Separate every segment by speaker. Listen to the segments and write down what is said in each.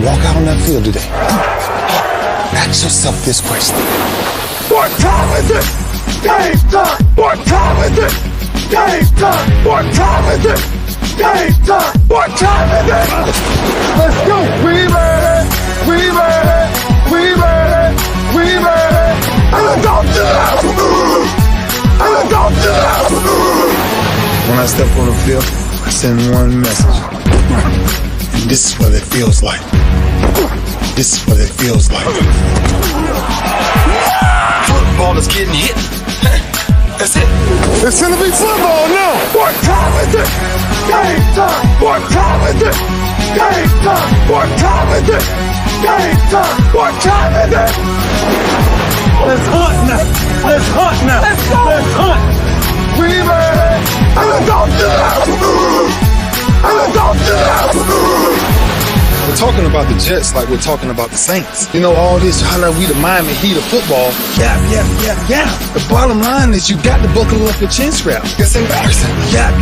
Speaker 1: walk out on that field today, ask yourself this question. What time is it? Game time! What time is it? Game time! What time is it? Game time! What time is it? Let's go! We ready! We ready! We ready! We ready! And let's go to the house! And let's go to the house! When I step on the field, I send one message. And this is what it feels like. This is what it feels like. Football is getting hit. That's it. It's gonna be football now. What time is it? Game time. What time is it? Game time. What time is it? Game time. What time is it? Let's hunt now. Let's hunt now. Let's go. Let's hunt. We ready. And let's go to the house. And let's go to the house. We're talking about the Jets like we're talking about the Saints. You know, all this, how like we the Miami Heat of football. Yeah. The bottom line is you got to buckle up your chin strap. It's embarrassing. Yeah.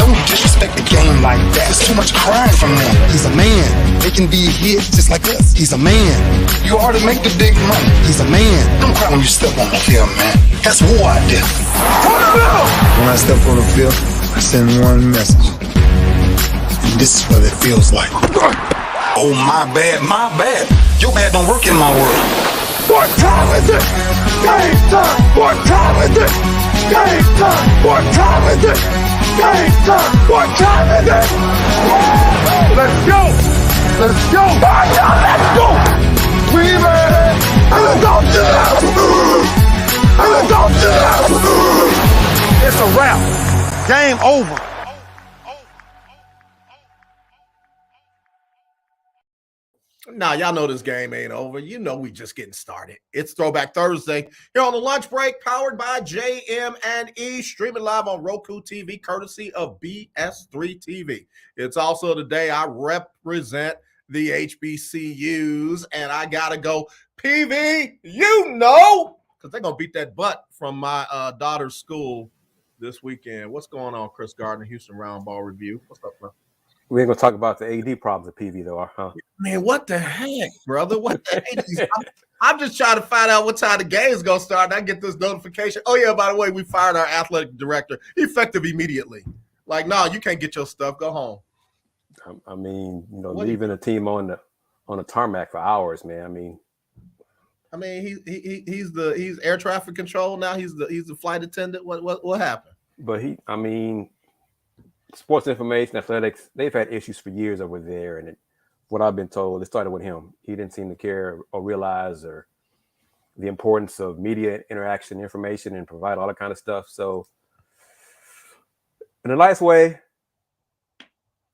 Speaker 1: Don't disrespect the game like that. There's too much crying from them. He's a man. They can be hit just like us. He's a man. You already make the big money. He's a man. Don't cry when you step on the field, man. That's war out there. When I step on the field, I send one message. This is what it feels like. Oh, my bad. Your bad don't work in my world. What time is it? Game time. What time is it? Game time. What time is it? Game time. What time is it? Let's go. Let's go. Let's go. We ready. And let's go to the house. And let's go to the house. It's a wrap. Game over.
Speaker 2: Now, y'all know this game ain't over. You know we just getting started. It's Throwback Thursday here on the lunch break, powered by JM&E, streaming live on Roku TV, courtesy of BS3 TV. It's also the day I represent the HBCUs, and I got to go, PV, you know, because they're going to beat that butt from my daughter's school this weekend. What's going on, Kris Gardner, Houston Roundball Review? What's up, bro?
Speaker 3: We ain't gonna talk about the AD problems at PV though, huh?
Speaker 2: Man, what the heck, brother? What the heck? I'm just trying to find out what time the game's gonna start. And I get this notification. Oh yeah, by the way, we fired our athletic director effective immediately. Like, no, you can't get your stuff. Go home.
Speaker 3: I mean, you know, leaving a team on the tarmac for hours, man.
Speaker 2: I mean, he's air traffic control now. He's the flight attendant. What happened?
Speaker 3: But sports information, athletics, they've had issues for years over there. And what I've been told, it started with him. He didn't seem to care or realize the importance of media interaction, information, and provide all that kind of stuff. So in a nice way,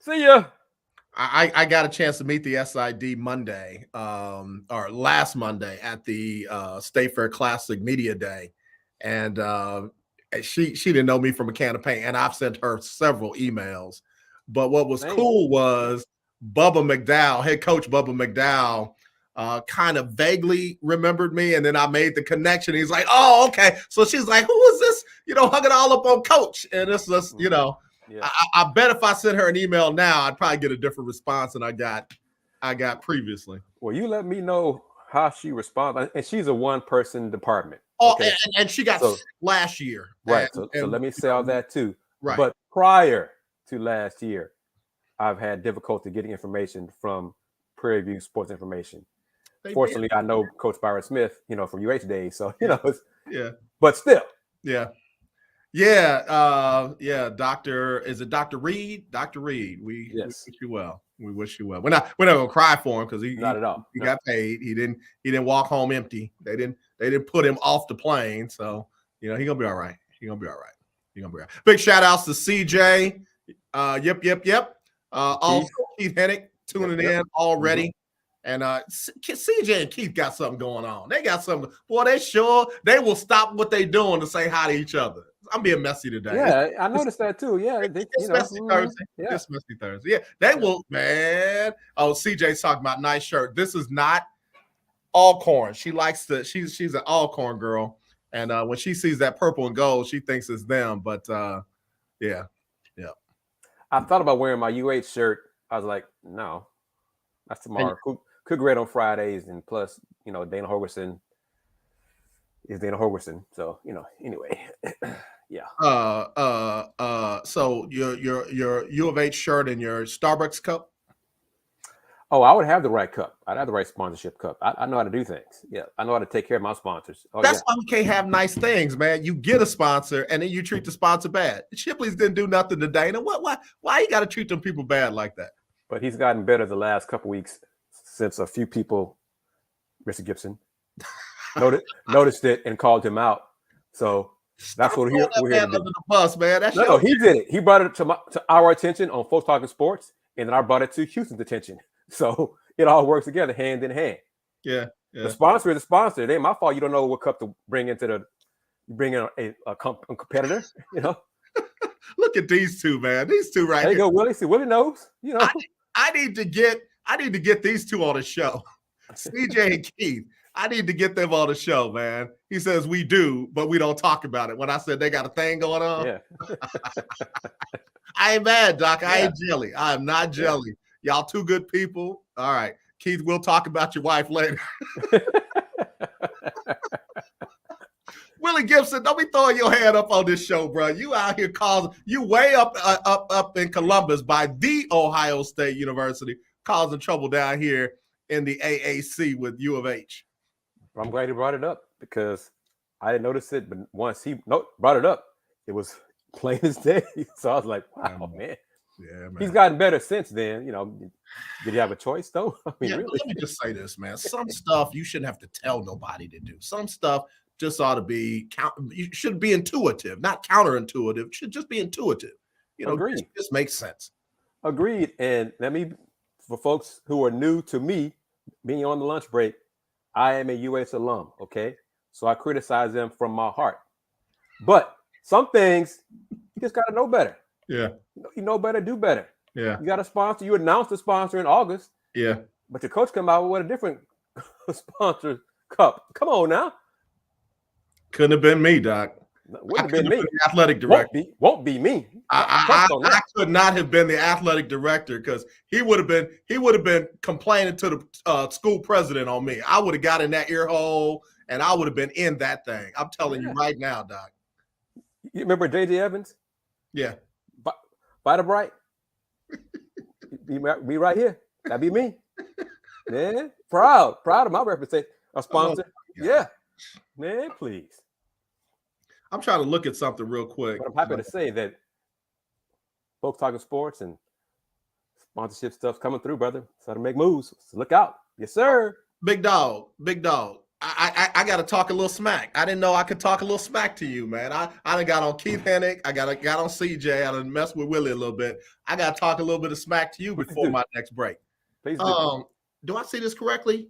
Speaker 3: see ya.
Speaker 2: I got a chance to meet the SID Monday, or last Monday at the State Fair Classic Media Day. And she didn't know me from a can of paint, and I've sent her several emails. But what was cool was Bubba McDowell, head coach Bubba McDowell, kind of vaguely remembered me, and then I made the connection. He's like, "Oh, okay." So she's like, "Who is this?" Hugging all up on Coach, and it's just, Yeah. I bet if I sent her an email now, I'd probably get a different response than I got previously.
Speaker 3: Well, you let me know how she responds, and she's a one-person department.
Speaker 2: Oh, okay. and she got sick last year.
Speaker 3: Right. So let me say all that too.
Speaker 2: Right.
Speaker 3: But prior to last year, I've had difficulty getting information from Prairie View Sports Information. Fortunately, I know Coach Byron Smith, from UH days. So, but still.
Speaker 2: Yeah. Yeah. Is it Dr. Reed? Dr. Reed. We wish you well. We wish you well. We're not gonna cry for him because he
Speaker 3: not at all.
Speaker 2: He got paid. He didn't walk home empty. They didn't put him off the plane. So he gonna be all right. Big shout outs to CJ. Yep. Also Keith Hennick tuning in already. Mm-hmm. And CJ and Keith got something going on. They got something. Boy, they will stop what they doing to say hi to each other. I'm being messy today.
Speaker 3: Yeah, I noticed that too. Yeah,
Speaker 2: it's messy Thursday. Yeah. It's messy Thursday. Yeah, they will, man. Oh, CJ's talking about nice shirt. This is not Alcorn. She likes she's an Alcorn girl, and when she sees that purple and gold, she thinks it's them. But yeah.
Speaker 3: I thought about wearing my UH shirt. I was like, no, That's tomorrow. Cook Red on Fridays, and plus, Dana Holgerson is Dana Holgerson. So, anyway, yeah.
Speaker 2: So your U of H shirt and your Starbucks cup.
Speaker 3: Oh, I would have the right cup. I'd have the right sponsorship cup. I know how to do things. Yeah, I know how to take care of my sponsors.
Speaker 2: That's why we can't have nice things, man. You get a sponsor and then you treat the sponsor bad. Shipley's didn't do nothing to Dana. Why you got to treat them people bad like that?
Speaker 3: But he's gotten better the last couple weeks since a few people, Mr. Gibson, noticed it and called him out. So that's what we're here to do.
Speaker 2: Under the bus, man. That's
Speaker 3: no, he did it. He brought it to our attention on Folks Talking Sports, and then I brought it to Houston's attention. So it all works together, hand in hand.
Speaker 2: Yeah.
Speaker 3: The sponsor is the sponsor. It ain't my fault. You don't know what cup to bring into bring in a competitor.
Speaker 2: Look at these two, man. These two right
Speaker 3: there. You
Speaker 2: here.
Speaker 3: Go, Willie. See, Willie knows.
Speaker 2: I need to get these two on the show. CJ and Keith. I need to get them on the show, man. He says we do, but we don't talk about it. When I said they got a thing going on.
Speaker 3: Yeah.
Speaker 2: I ain't mad, Doc. I ain't jelly. I am not jelly. Y'all two good people. All right. Keith, we'll talk about your wife later. Willie Gibson, don't be throwing your hand up on this show, bro. You out here you way up in Columbus by the Ohio State University, causing trouble down here in the AAC with U of H.
Speaker 3: I'm glad he brought it up because I didn't notice it, but once he brought it up, it was plain as day. So I was like, wow, man.
Speaker 2: Yeah, man.
Speaker 3: He's gotten better since then. Did he have a choice though? I mean, really?
Speaker 2: Let me just say this, man. Some stuff you shouldn't have to tell nobody to do. Some stuff just ought to be you should be intuitive, not counterintuitive. It should just be intuitive.
Speaker 3: Agreed.
Speaker 2: It just makes sense.
Speaker 3: Agreed. And for folks who are new to me, being on the lunch break, I am a US alum. Okay, so I criticize them from my heart. But some things you just got to know better.
Speaker 2: Yeah.
Speaker 3: You know better, do better.
Speaker 2: Yeah.
Speaker 3: You got a sponsor. You announced the sponsor in August.
Speaker 2: Yeah.
Speaker 3: But your coach come out with a different sponsor cup. Come on now.
Speaker 2: Couldn't have been me, Doc.
Speaker 3: Wouldn't have been me.
Speaker 2: The athletic director.
Speaker 3: Won't be me.
Speaker 2: I could not have been the athletic director because he would have been complaining to the school president on me. I would have got in that ear hole and I would have been in that thing. I'm telling you right now, Doc.
Speaker 3: You remember J.J. Evans?
Speaker 2: Yeah.
Speaker 3: By the bright. be right here. That'd be me. Man, proud of my reputation. A sponsor. Yeah. Man, please.
Speaker 2: I'm trying to look at something real quick.
Speaker 3: But I'm happy to say that Folks Talking Sports and sponsorship stuff's coming through, brother. So to make moves. So look out. Yes, sir.
Speaker 2: Big dog. I got to talk a little smack. I didn't know I could talk a little smack to you, man. I done got on Keith Hennick. I got on CJ. I done messed with Willie a little bit. I got to talk a little bit of smack to you before my next break.
Speaker 3: Please do.
Speaker 2: Do I see this correctly?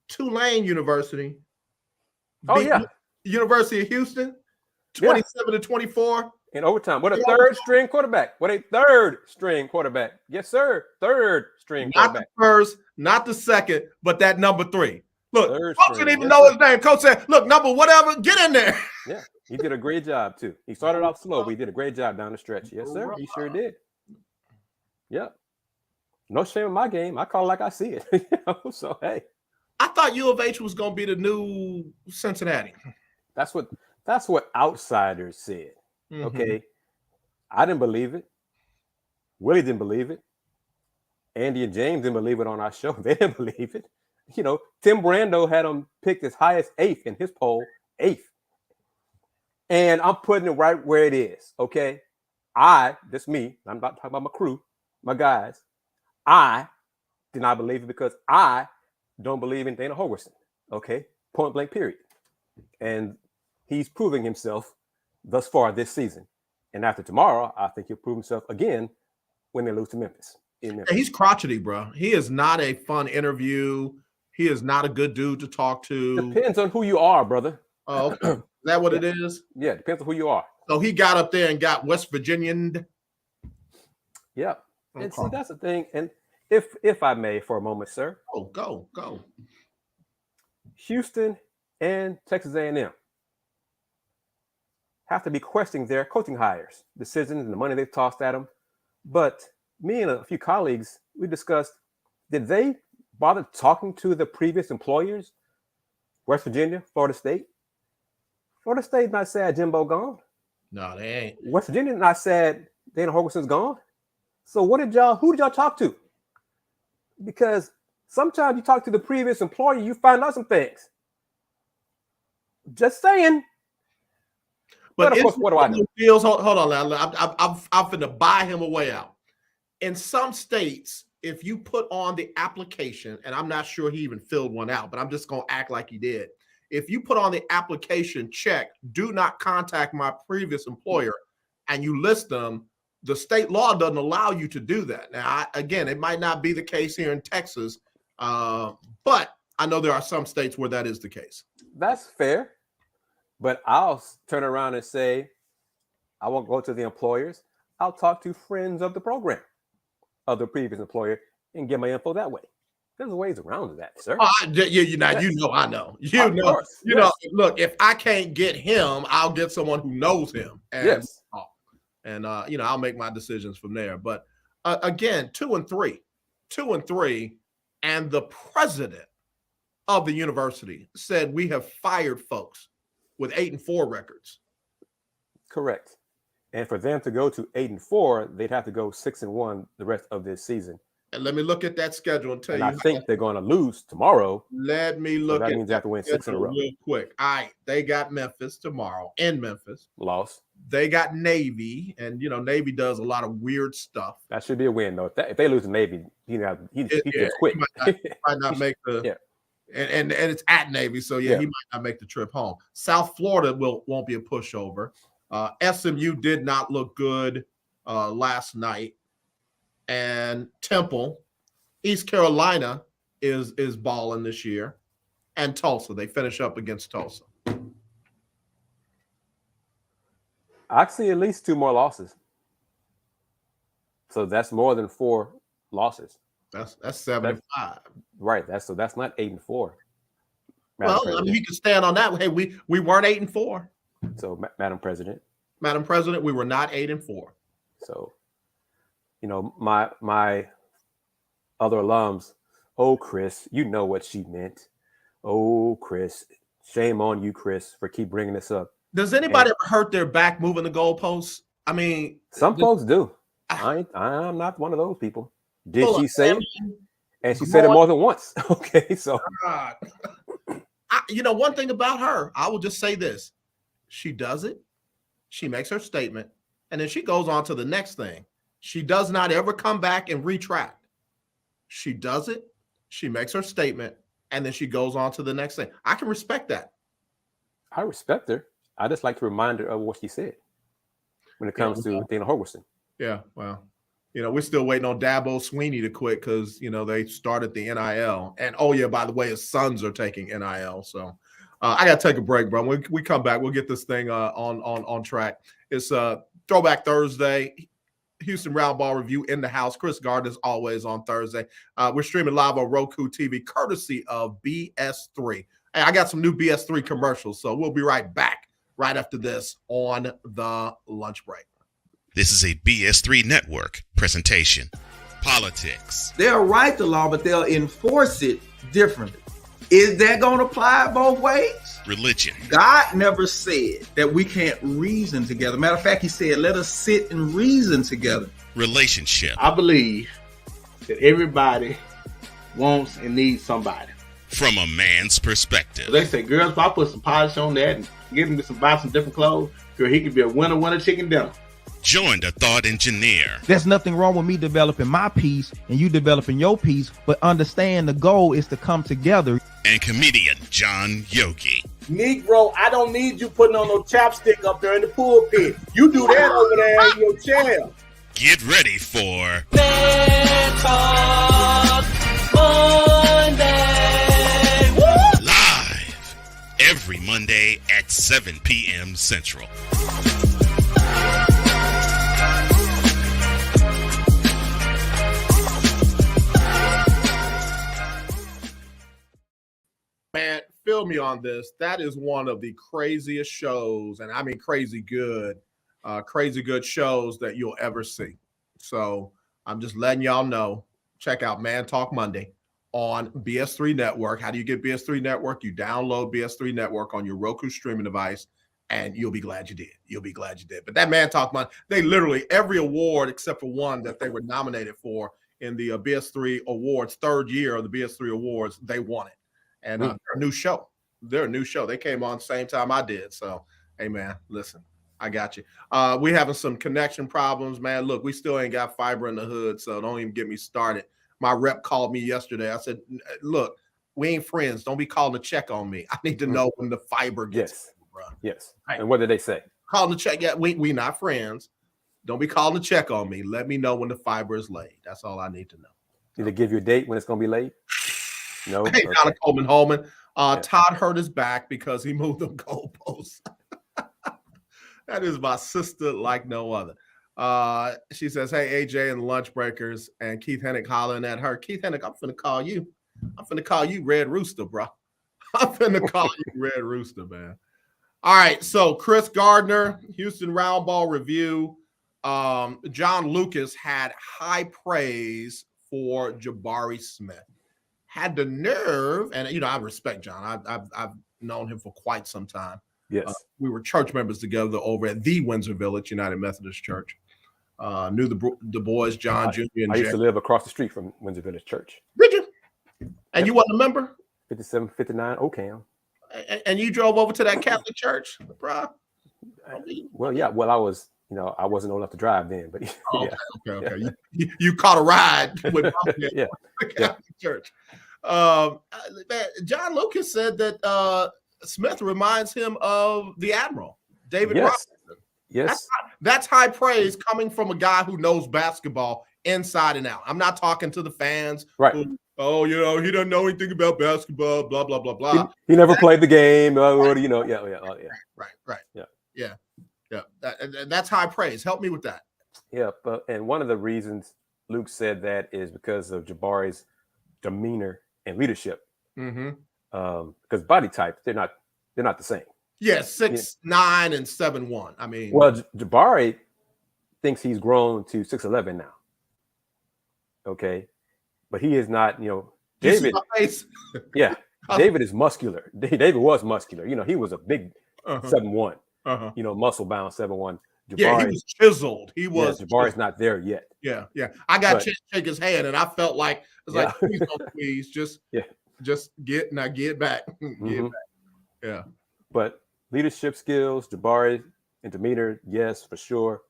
Speaker 2: Tulane University. University of Houston. 27-24
Speaker 3: in overtime. What a third string quarterback. Yes, sir. Third string quarterback.
Speaker 2: Not the first, not the second, but that number 3. Look, coach didn't even know his name. Coach said, look, number whatever, get in there.
Speaker 3: Yeah, he did a great job too. He started off slow, but he did a great job down the stretch. Yes, sir. He sure did. Yeah. No shame in my game. I call it like I see it. So hey.
Speaker 2: I thought U of H was gonna be the new Cincinnati.
Speaker 3: That's what outsiders said. Mm-hmm. Okay. I didn't believe it. Willie didn't believe it. Andy and James didn't believe it on our show. They didn't believe it. Tim Brando had him picked as high as 8th in his poll, 8th. And I'm putting it right where it is. Okay. That's me. I'm not talking about my crew, my guys. I did not believe it because I don't believe in Dana Holgerson. Okay. Point blank, period. And he's proving himself thus far this season. And after tomorrow, I think he'll prove himself again when they lose to Memphis.
Speaker 2: He's crotchety, bro. He is not a fun interview. He is not a good dude to talk to.
Speaker 3: Depends on who you are, brother.
Speaker 2: Oh, okay. Is that what it is?
Speaker 3: Yeah, depends on who you are.
Speaker 2: So he got up there and got West Virginian.
Speaker 3: Yeah. Okay. And see, that's the thing. And if I may for a moment, sir.
Speaker 2: Oh, go.
Speaker 3: Houston and Texas A&M have to be questioning their coaching hires, decisions, and the money they've tossed at them. But me and a few colleagues, we discussed, did they bother talking to the previous employers? West Virginia, Florida State. Florida State not sad Jimbo gone.
Speaker 2: No, they ain't.
Speaker 3: West Virginia not sad Dana Holgerson's gone. So who did y'all talk to? Because sometimes you talk to the previous employer, you find out some things. Just saying. But of course, what do I know?
Speaker 2: Hold on now. I'm finna buy him a way out. In some states, if you put on the application, and I'm not sure he even filled one out, but I'm just gonna act like he did. If you put on the application, check, do not contact my previous employer, and you list them, the state law doesn't allow you to do that. Now, again, it might not be the case here in Texas, but I know there are some states where that is the case.
Speaker 3: That's fair. But I'll turn around and say, I won't go to the employers. I'll talk to friends of the program, of the previous employer, and get my info that way. There's ways around that, sir.
Speaker 2: I know. You know, look, if I can't get him, I'll get someone who knows him. And, I'll make my decisions from there. But again, 2-3, and the president of the university said we have fired folks with 8-4 records.
Speaker 3: Correct. And for them to go to 8-4, they'd have to go 6-1 the rest of this season.
Speaker 2: And let me look at that schedule and tell you.
Speaker 3: I think they're going to lose tomorrow.
Speaker 2: Let me look.
Speaker 3: So that means they have to win 6 in a row.
Speaker 2: Real quick. All right, they got Memphis tomorrow in Memphis.
Speaker 3: Loss.
Speaker 2: They got Navy, and Navy does a lot of weird stuff.
Speaker 3: That should be a win, though. If they lose to Navy, he just quit.
Speaker 2: He might not make the. Yeah. And it's at Navy, so he might not make the trip home. South Florida won't be a pushover. SMU did not look good last night, and Temple, East Carolina is balling this year, and Tulsa. They finish up against Tulsa.
Speaker 3: I see at least 2 more losses, so that's more than 4 losses.
Speaker 2: That's 7-5.
Speaker 3: Right. That's not 8-4.
Speaker 2: Well, I mean, you can stand on that. Hey, we weren't 8-4.
Speaker 3: So, Madam President,
Speaker 2: we were not 8-4.
Speaker 3: So, my other alums, oh, Kris, you know what she meant. Oh, Kris, shame on you, Kris, for keep bringing this up.
Speaker 2: Does anybody ever hurt their back moving the goalposts? I mean,
Speaker 3: some folks do. I'm not one of those people. Did she say it? And she said it more than once. Okay, so.
Speaker 2: One thing about her, I will just say this. She does it. She makes her statement. And then she goes on to the next thing. She does not ever come back and retract. She does it. She makes her statement. And then she goes on to the next thing. I can respect that.
Speaker 3: I respect her. I just like to remind her of what she said when it comes to Dana Holgerson.
Speaker 2: Yeah, well. We're still waiting on Dabo Sweeney to quit because, they started the NIL. And, by the way, his sons are taking NIL. So I got to take a break, bro. When we come back, we'll get this thing on track. It's Throwback Thursday, Houston Roundball review in the house. Kris Gardner is always on Thursday. We're streaming live on ROKU TV, courtesy of BS3. Hey, I got some new BS3 commercials, so we'll be right back right after this on the lunch break.
Speaker 4: This is a BS3 network presentation. Politics.
Speaker 5: They'll write the law, but they'll enforce it differently. Is that going to apply both ways?
Speaker 4: Religion.
Speaker 5: God never said that we can't reason together. Matter of fact, he said, let us sit and reason together.
Speaker 4: Relationship.
Speaker 6: I believe that everybody wants and needs somebody.
Speaker 4: From a man's perspective.
Speaker 6: They say, girls, if I put some polish on that and get him to buy some different clothes, girl, he could be a winner chicken dinner.
Speaker 4: Join the thought engineer.
Speaker 7: There's nothing wrong with me developing my piece and you developing your piece, but understand the goal is to come together.
Speaker 4: And comedian John Yogi.
Speaker 6: Negro, I don't need you putting on no chapstick up there in the pulpit. You do that over there in your chair.
Speaker 4: Get ready for
Speaker 8: Talk Monday. Woo!
Speaker 4: Live every Monday at 7 p.m. Central.
Speaker 2: Man, feel me on this. That is one of the craziest shows, and I mean crazy good shows that you'll ever see. So I'm just letting y'all know. Check out Man Talk Monday on BS3 Network. How do you get BS3 Network? You download BS3 Network on your Roku streaming device, and you'll be glad you did. You'll be glad you did. But that man talked about, they literally, every award except for one that they were nominated for in the BS3 Awards, third year of the BS3 Awards, they won it. And they're a new show. They're a new show. They came on the same time I did. So, hey, man, listen, I got you. We having some connection problems, man. Look, we still ain't got fiber in the hood, so don't even get me started. My rep called me yesterday. I said, look, we ain't friends. Don't be calling to check on me. I need to know when the fiber gets.
Speaker 3: Yes. And what did they say?
Speaker 2: Calling to check. Yeah, we not friends. Don't be calling to check on me. Let me know when the fiber is laid. That's all I need to know.
Speaker 3: Did they give you a date when it's going to be laid? No.
Speaker 2: Hey, Donna Coleman. Todd hurt his back because he moved the goalposts. That is my sister like no other. She says, hey, AJ and the lunch breakers, and Keith Hennick hollering at her. Keith Hennick, I'm finna call you. I'm finna call you Red Rooster, bro. I'm finna call you Red Rooster, man. All right, so Kris Gardner, Houston Roundball review. John Lucas had high praise for Jabari Smith. Had the nerve, and I respect John. I've known him for quite some time.
Speaker 3: Yes,
Speaker 2: we were church members together over at the Windsor Village United Methodist Church. Knew the boys, John Jr. and
Speaker 3: I used to live across the street from Windsor Village Church.
Speaker 2: Did you? And you wasn't a member?
Speaker 3: 5759 Ocam.
Speaker 2: And you drove over to that Catholic church, bro?
Speaker 3: Well, yeah. Well, I was, I wasn't old enough to drive then, but
Speaker 2: okay. You caught a ride with the Catholic church. John Lucas said that Smith reminds him of the Admiral, David Robinson.
Speaker 3: Yes.
Speaker 2: That's high praise coming from a guy who knows basketball inside and out. I'm not talking to the fans.
Speaker 3: Right.
Speaker 2: Who, he doesn't know anything about basketball, blah, blah, blah, blah.
Speaker 3: He never played the game. Right.
Speaker 2: Yeah. That's high praise. Help me with that.
Speaker 3: Yeah. And one of the reasons Luke said that is because of Jabari's demeanor and leadership. Because body type, they're not the same.
Speaker 2: Yes, 6'9" and 7'1". I mean,
Speaker 3: well, Jabari thinks he's grown to 6'11" now. Okay, but he is not. David. Yeah, David is muscular. David was muscular. He was a big 7'1". Muscle bound 7'1". Jabari,
Speaker 2: he was chiseled. He was.
Speaker 3: Yeah, Jabari's not there yet.
Speaker 2: Yeah. I got to shake his hand, and I felt like please don't, please just get back. Get back. Yeah.
Speaker 3: But leadership skills, Jabari and demeanor, yes, for sure.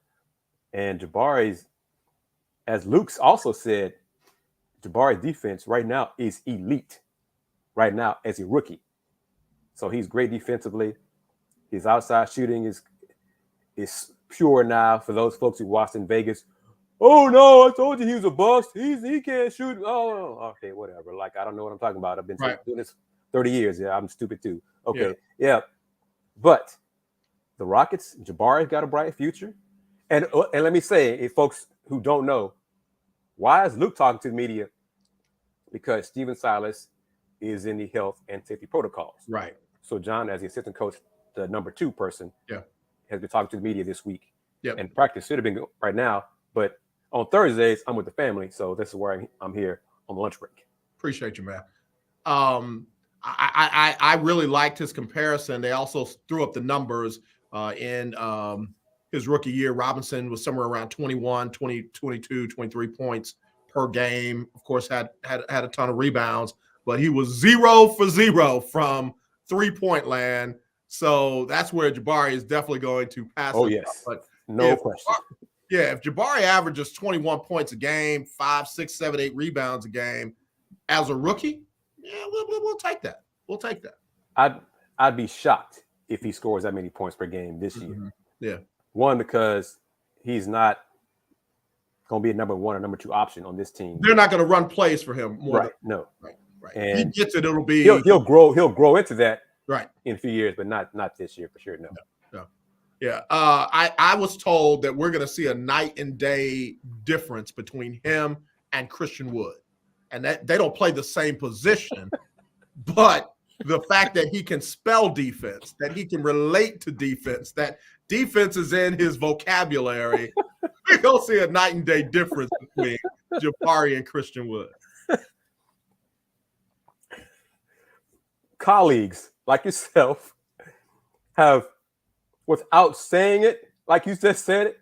Speaker 3: And Jabari's, as Luke's also said, Jabari's defense right now is elite. Right now, as a rookie, so he's great defensively. His outside shooting is pure now. For those folks who watched in Vegas, oh no, I told you he was a bust. He can't shoot. Oh, okay, whatever. Like, I don't know what I'm talking about. I've been doing this 30 years. Yeah, I'm stupid too. Okay, yeah. But the Rockets, Jabari's got a bright future. And let me say, if folks who don't know, why is Luke talking to the media? Because Stephen Silas is in the health and safety protocols.
Speaker 2: Right.
Speaker 3: So John, as the assistant coach, the number 2 person, has been talking to the media this week.
Speaker 2: Yep.
Speaker 3: And practice should have been right now. But on Thursdays, I'm with the family. So this is where I'm here on the lunch break.
Speaker 2: Appreciate you, man. I really liked his comparison. They also threw up the numbers in his rookie year. Robinson was somewhere around 21, 20, 22, 23 points per game. Of course, had a ton of rebounds, but he was 0 for 0 from 3-point land. So that's where Jabari is definitely going to pass.
Speaker 3: Oh, yes.
Speaker 2: But
Speaker 3: no question.
Speaker 2: If Jabari averages 21 points a game, 5, 6, 7, 8 rebounds a game as a rookie, we'll take that. We'll take that.
Speaker 3: I'd be shocked if he scores that many points per game this year.
Speaker 2: Yeah.
Speaker 3: One, because he's not going to be a number 1 or number 2 option on this team.
Speaker 2: They're not going to run plays for him more.
Speaker 3: Right. No.
Speaker 2: Right.
Speaker 3: And
Speaker 2: he gets it. It'll be
Speaker 3: he'll grow into that.
Speaker 2: Right.
Speaker 3: In a few years, but not this year for sure. No.
Speaker 2: Yeah. I was told that we're going to see a night and day difference between him and Christian Wood, and that they don't play the same position, but the fact that he can spell defense, that he can relate to defense, that defense is in his vocabulary, we're going to see a night and day difference between Jabari and Christian Wood.
Speaker 3: colleagues like yourself have, without saying it, like you just said it,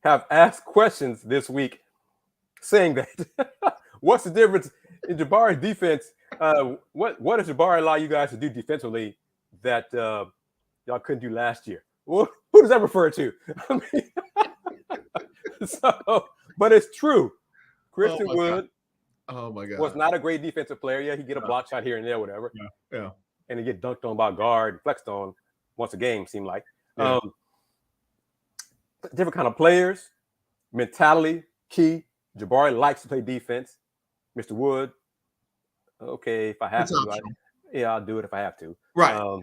Speaker 3: have asked questions this week saying that. What's the difference in Jabari's defense? What does Jabari allow you guys to do defensively that y'all couldn't do last year? Well, who does that refer to? I mean, but it's true. Christian Wood was not a great defensive player. Yeah, he get a block shot here and there, whatever.
Speaker 2: Yeah.
Speaker 3: And he get dunked on by guard, flexed on once a game, seemed like.
Speaker 2: Yeah.
Speaker 3: Different kind of players, mentality, key. Jabari likes to play defense. Mr. Wood, okay, if I have to, I'll do it if I have to.
Speaker 2: Right.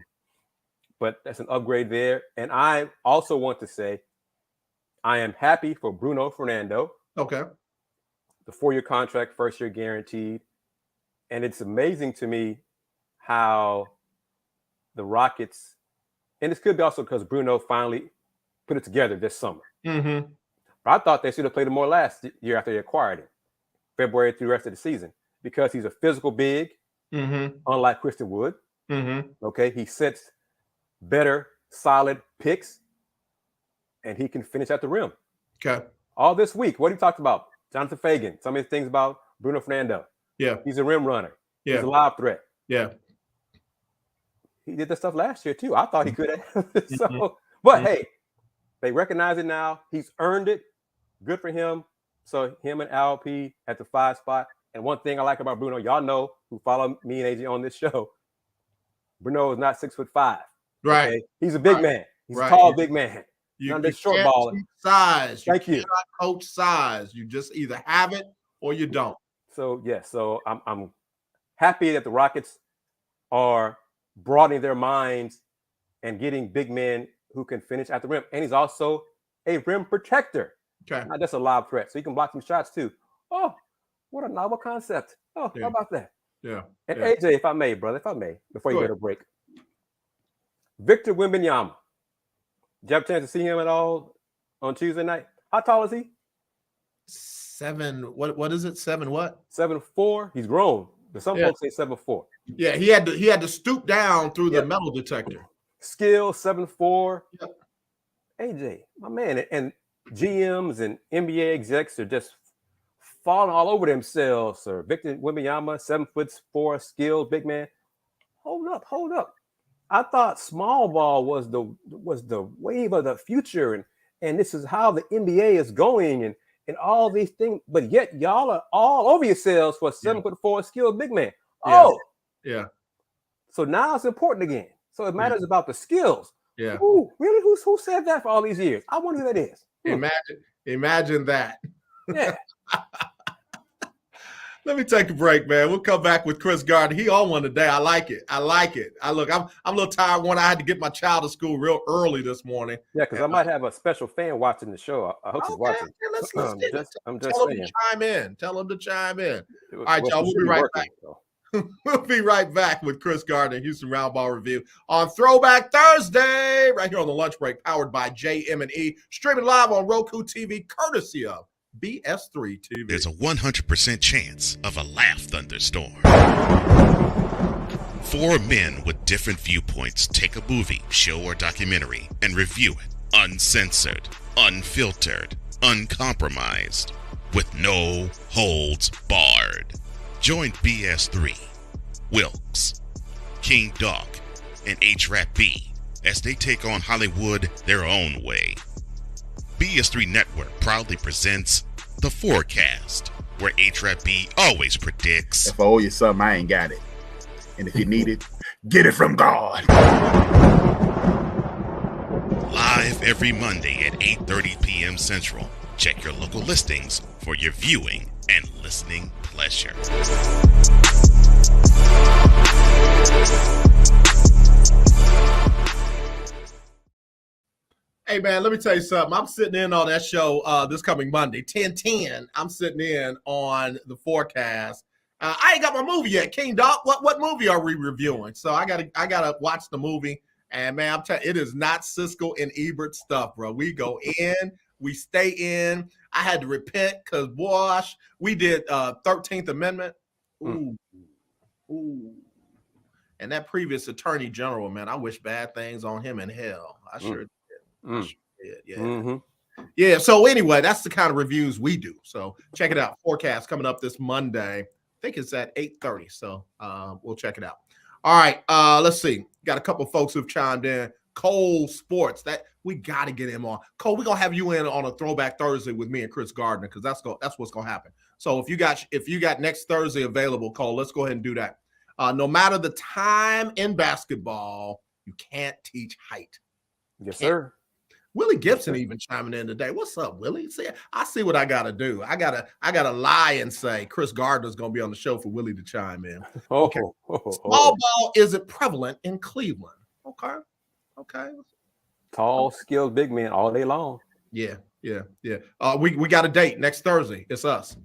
Speaker 3: But that's an upgrade there. And I also want to say I am happy for Bruno Fernando.
Speaker 2: Okay.
Speaker 3: The 4-year contract, first year guaranteed. And it's amazing to me how the Rockets, and this could be also because Bruno finally put it together this summer.
Speaker 2: Mm-hmm.
Speaker 3: But I thought they should have played him more last year after they acquired him, February through the rest of the season, because he's a physical big, unlike Christian Wood. Okay, he sets better, solid picks, and he can finish at the rim.
Speaker 2: Okay.
Speaker 3: All this week, what he talked about, Jonathan Fagan, some of his things about Bruno Fernando.
Speaker 2: Yeah.
Speaker 3: He's a rim runner.
Speaker 2: Yeah.
Speaker 3: He's a lob threat.
Speaker 2: Yeah.
Speaker 3: He did that stuff last year, too. I thought he could have. But hey, they recognize it now. He's earned it. Good for him. So him and LP at the 5 spot. And one thing I like about Bruno, y'all know who follow me and AJ on this show, Bruno is not 6'5".
Speaker 2: Right.
Speaker 3: Okay? He's a big man. He's a tall, big man.
Speaker 2: You
Speaker 3: this short baller.
Speaker 2: Size.
Speaker 3: Thank you.
Speaker 2: Cannot coach size. You just either have it or you don't.
Speaker 3: So yes, so I'm happy that the Rockets are broadening their minds and getting big men who can finish at the rim. And he's also a rim protector.
Speaker 2: Okay.
Speaker 3: Not just a lob threat. So he can block some shots too. Oh, what a novel concept. Oh, how about that?
Speaker 2: Yeah.
Speaker 3: And AJ, if I may, brother, before you go to break. Victor Wembanyama. Did you have a chance to see him at all on Tuesday night? How tall is he?
Speaker 2: 7. What is it? 7 what?
Speaker 3: 7'4". He's grown. But some folks say 7'4".
Speaker 2: Yeah, he had to stoop down through the metal detector.
Speaker 3: Skill 7'4". Yep. AJ, my man, and GMs and NBA execs are just falling all over themselves. Sir, Victor Wembanyama, 7'4", skilled big man. Hold up. I thought small ball was the wave of the future, and this is how the NBA is going, and all these things. But yet y'all are all over yourselves for a 7'4" skilled big man.
Speaker 2: Yeah.
Speaker 3: So now it's important again. So it matters about the skills.
Speaker 2: Yeah.
Speaker 3: Ooh, really? Who said that for all these years? I wonder who that is.
Speaker 2: Imagine that.
Speaker 3: Yeah.
Speaker 2: Let me take a break, man. We'll come back with Kris Gardner. He on one today. I like it. I'm a little tired. I had to get my child to school real early this morning.
Speaker 3: Yeah, because I might have a special fan watching the show. I hope he's watching.
Speaker 2: I'm just saying. Tell him to chime in. All right, y'all. We'll be right back. We'll be right back with Kris Gardner, Houston Roundball Review on Throwback Thursday, right here on the lunch break, powered by JM&E, streaming live on Roku TV, courtesy of BS3 TV.
Speaker 4: There's a 100% chance of a laugh thunderstorm. 4 men with different viewpoints take a movie, show, or documentary and review it uncensored, unfiltered, uncompromised, with no holds barred. Join BS3, Wilkes, King Doc, and H-Rap B as they take on Hollywood their own way. BS3 Network proudly presents The Forecast, where H-Rap B always predicts,
Speaker 8: if I owe you something, I ain't got it. And if you need it, get it from God.
Speaker 4: live every Monday at 8:30 p.m. Central. Check your local listings for your viewing and listening pleasure.
Speaker 2: Hey, man, let me tell you something. I'm sitting in on that show this coming Monday, 10/10. I'm sitting in on The Forecast. I ain't got my movie yet, King Doc. What movie are we reviewing? So I gotta watch the movie. And, man, I'm telling you, it is not Siskel and Ebert stuff, bro. We go in, we stay in. I had to repent because, gosh, we did 13th Amendment. Ooh. And that previous attorney general, man, I wish bad things on him in hell. I sure did. I sure did. Yeah.
Speaker 3: Mm-hmm.
Speaker 2: Yeah. So anyway, that's the kind of reviews we do. So check it out. Forecast coming up this Monday. I think it's at 8:30. So we'll check it out. All right. Let's see. Got a couple of folks who've chimed in. Cole Sports, that we got to get him on. Cole, we're gonna have you in on a Throwback Thursday with me and Kris Gardner, because that's what's gonna happen. So if you got next Thursday available, Cole, let's go ahead and do that. No matter the time in basketball, you can't teach height.
Speaker 3: Yes, sir.
Speaker 2: Willie Gibson even chiming in today. What's up, Willie? See, I see what I gotta do. I gotta lie and say Kris Gardner's gonna be on the show for Willie to chime in. Okay. Small ball isn't prevalent in Cleveland. Okay.
Speaker 3: Tall, skilled big men all day long.
Speaker 2: Yeah. We got a date next Thursday. It's us.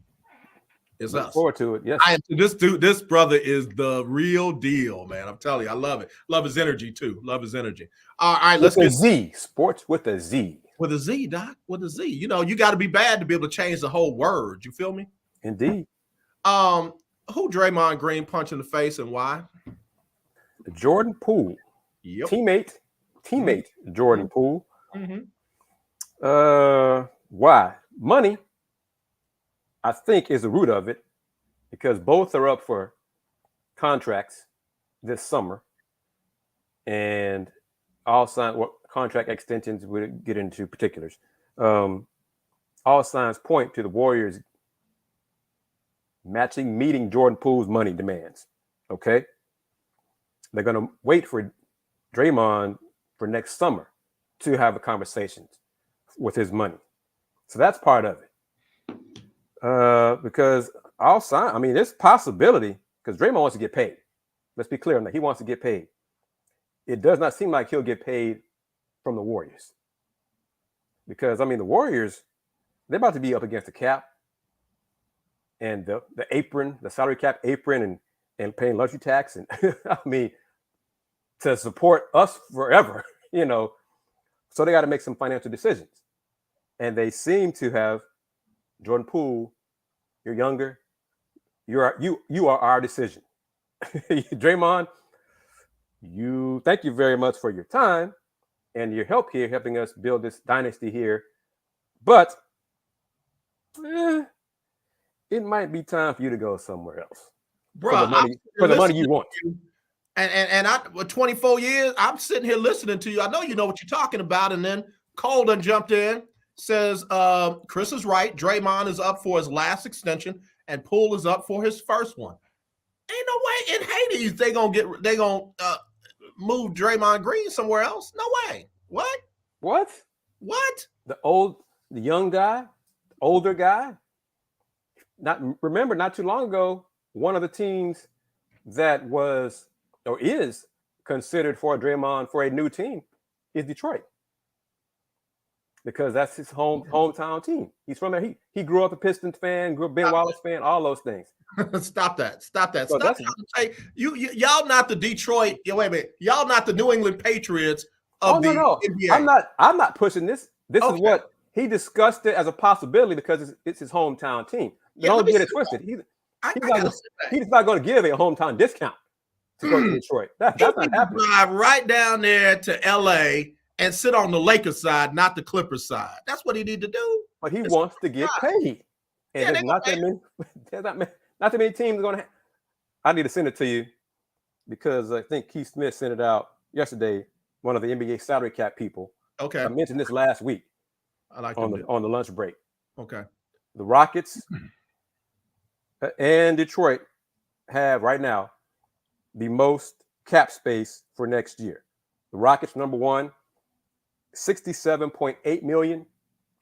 Speaker 3: Look forward to it. Yes.
Speaker 2: This brother is the real deal, man. I'm telling you, I love it. Love his energy too. Love his energy. All right, let's get
Speaker 3: Z. Sports with a Z.
Speaker 2: With a Z, Doc. With a Z. You know, you got to be bad to be able to change the whole word. You feel me?
Speaker 3: Indeed.
Speaker 2: Who Draymond Green punched in the face and why?
Speaker 3: Jordan Poole.
Speaker 2: Yep.
Speaker 3: Teammate Jordan Poole.
Speaker 2: Mm-hmm.
Speaker 3: Why? Money, I think, is the root of it, because both are up for contracts this summer, and all signs, contract extensions, we get into particulars. All signs point to the Warriors meeting Jordan Poole's money demands. Okay, they're going to wait for Draymond for next summer to have a conversation with his money. So that's part of it. Because there's possibility, because Draymond wants to get paid. Let's be clear on that. He wants to get paid. It does not seem like he'll get paid from the Warriors. Because, the Warriors, they're about to be up against the cap and the apron, the salary cap apron, and paying luxury tax. And to support us forever, So they got to make some financial decisions. And they seem to have Jordan Poole, you're younger, you are our decision. Draymond, thank you very much for your time and your help here, helping us build this dynasty here. But it might be time for you to go somewhere else.
Speaker 2: Bro,
Speaker 3: for the money you want.
Speaker 2: And I, with 24 years, I'm sitting here listening to you. I know you know what you're talking about. And then Cole done jumped in, says Kris is right. Draymond is up for his last extension, and Poole is up for his first one. Ain't no way in Hades they gonna move Draymond Green somewhere else. No way. What?
Speaker 3: The young guy, older guy. Not too long ago, one of the teams that was or is considered for Draymond for a new team is Detroit, because that's his hometown team. He's from there. He grew up a Pistons fan, grew up Ben Wallace fan, all those things.
Speaker 2: Stop that.
Speaker 3: So
Speaker 2: Stop trying to say y'all not the Detroit. Wait a minute. Y'all not the New England Patriots of the NBA.
Speaker 3: I'm not pushing this. This is what he discussed it as a possibility because it's his hometown team. Don't get it twisted. He's not going to give a hometown discount to go to Detroit. That's not happening.
Speaker 2: Drive right down there to LA and sit on the Lakers side, not the Clippers side. That's what he need to do.
Speaker 3: But he wants to get paid. And there's not that many teams going to. I need to send it to you because I think Keith Smith sent it out yesterday. One of the NBA salary cap people.
Speaker 2: Okay.
Speaker 3: I mentioned this last week.
Speaker 2: I like
Speaker 3: on the lunch break.
Speaker 2: Okay.
Speaker 3: The Rockets and Detroit have right now the most cap space for next year. The Rockets, number one, 67.8 million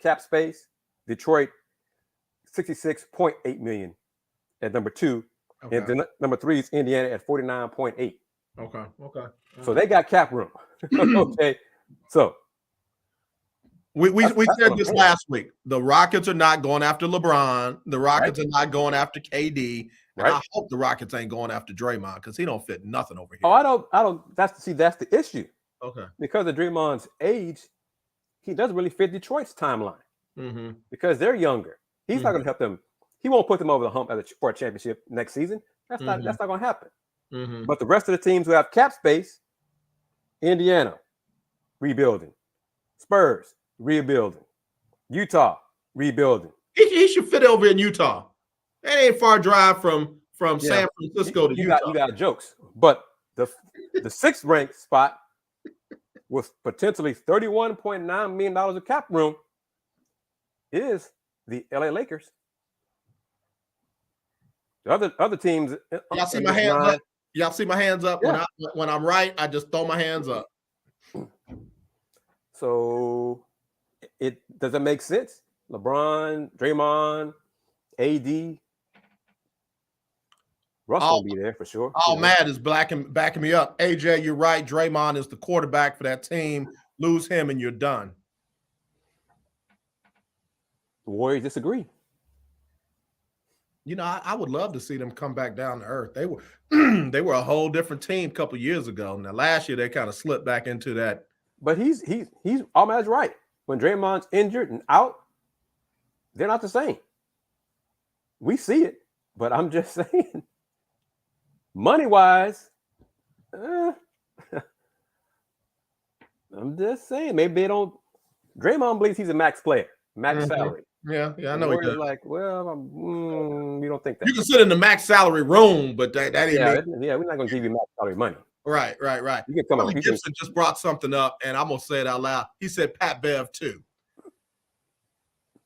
Speaker 3: cap space. Detroit, 66.8 million at number two. Okay. And the number three is Indiana at 49.8.
Speaker 2: Okay.
Speaker 3: So they got cap room. Okay. So
Speaker 2: we said this last week. The Rockets are not going after LeBron. The Rockets are not going after KD. And I hope the Rockets ain't going after Draymond because he don't fit nothing over here.
Speaker 3: Oh, I don't. That's the issue.
Speaker 2: Okay.
Speaker 3: Because of Draymond's age, he doesn't really fit Detroit's timeline.
Speaker 2: Mm-hmm.
Speaker 3: Because they're younger. He's not going to help them. He won't put them over the hump for a championship next season. That's not going to happen.
Speaker 2: Mm-hmm.
Speaker 3: But the rest of the teams who have cap space, Indiana, rebuilding. Spurs, rebuilding. Utah, rebuilding.
Speaker 2: He should fit over in Utah. That ain't far drive from San Francisco to Utah.
Speaker 3: You got jokes. But the 6th ranked spot with potentially $31.9 million of cap room is the LA Lakers. The other teams.
Speaker 2: Y'all see my hands up? Y'all see my hands up?
Speaker 3: Yeah.
Speaker 2: When I'm right, I just throw my hands up.
Speaker 3: So does it make sense? LeBron, Draymond, AD, Russell will be there for sure.
Speaker 2: All Matt is backing me up. AJ, you're right. Draymond is the quarterback for that team. Lose him and you're done.
Speaker 3: The Warriors disagree.
Speaker 2: You know, I would love to see them come back down to earth. They were a whole different team a couple of years ago. Now, last year they kind of slipped back into that.
Speaker 3: But he's all Matt's right. When Draymond's injured and out, they're not the same. We see it, but I'm just saying, money-wise, I'm just saying, maybe they don't. Draymond believes he's a max player, max salary.
Speaker 2: Yeah, I know he does.
Speaker 3: Like, well, we don't think that.
Speaker 2: You can sit in the max salary room, but that ain't.
Speaker 3: Yeah, we're not going to give you max salary money.
Speaker 2: Right.
Speaker 3: You can come on.
Speaker 2: Gibson just brought something up, and I'm gonna say it out loud. He said Pat Bev too.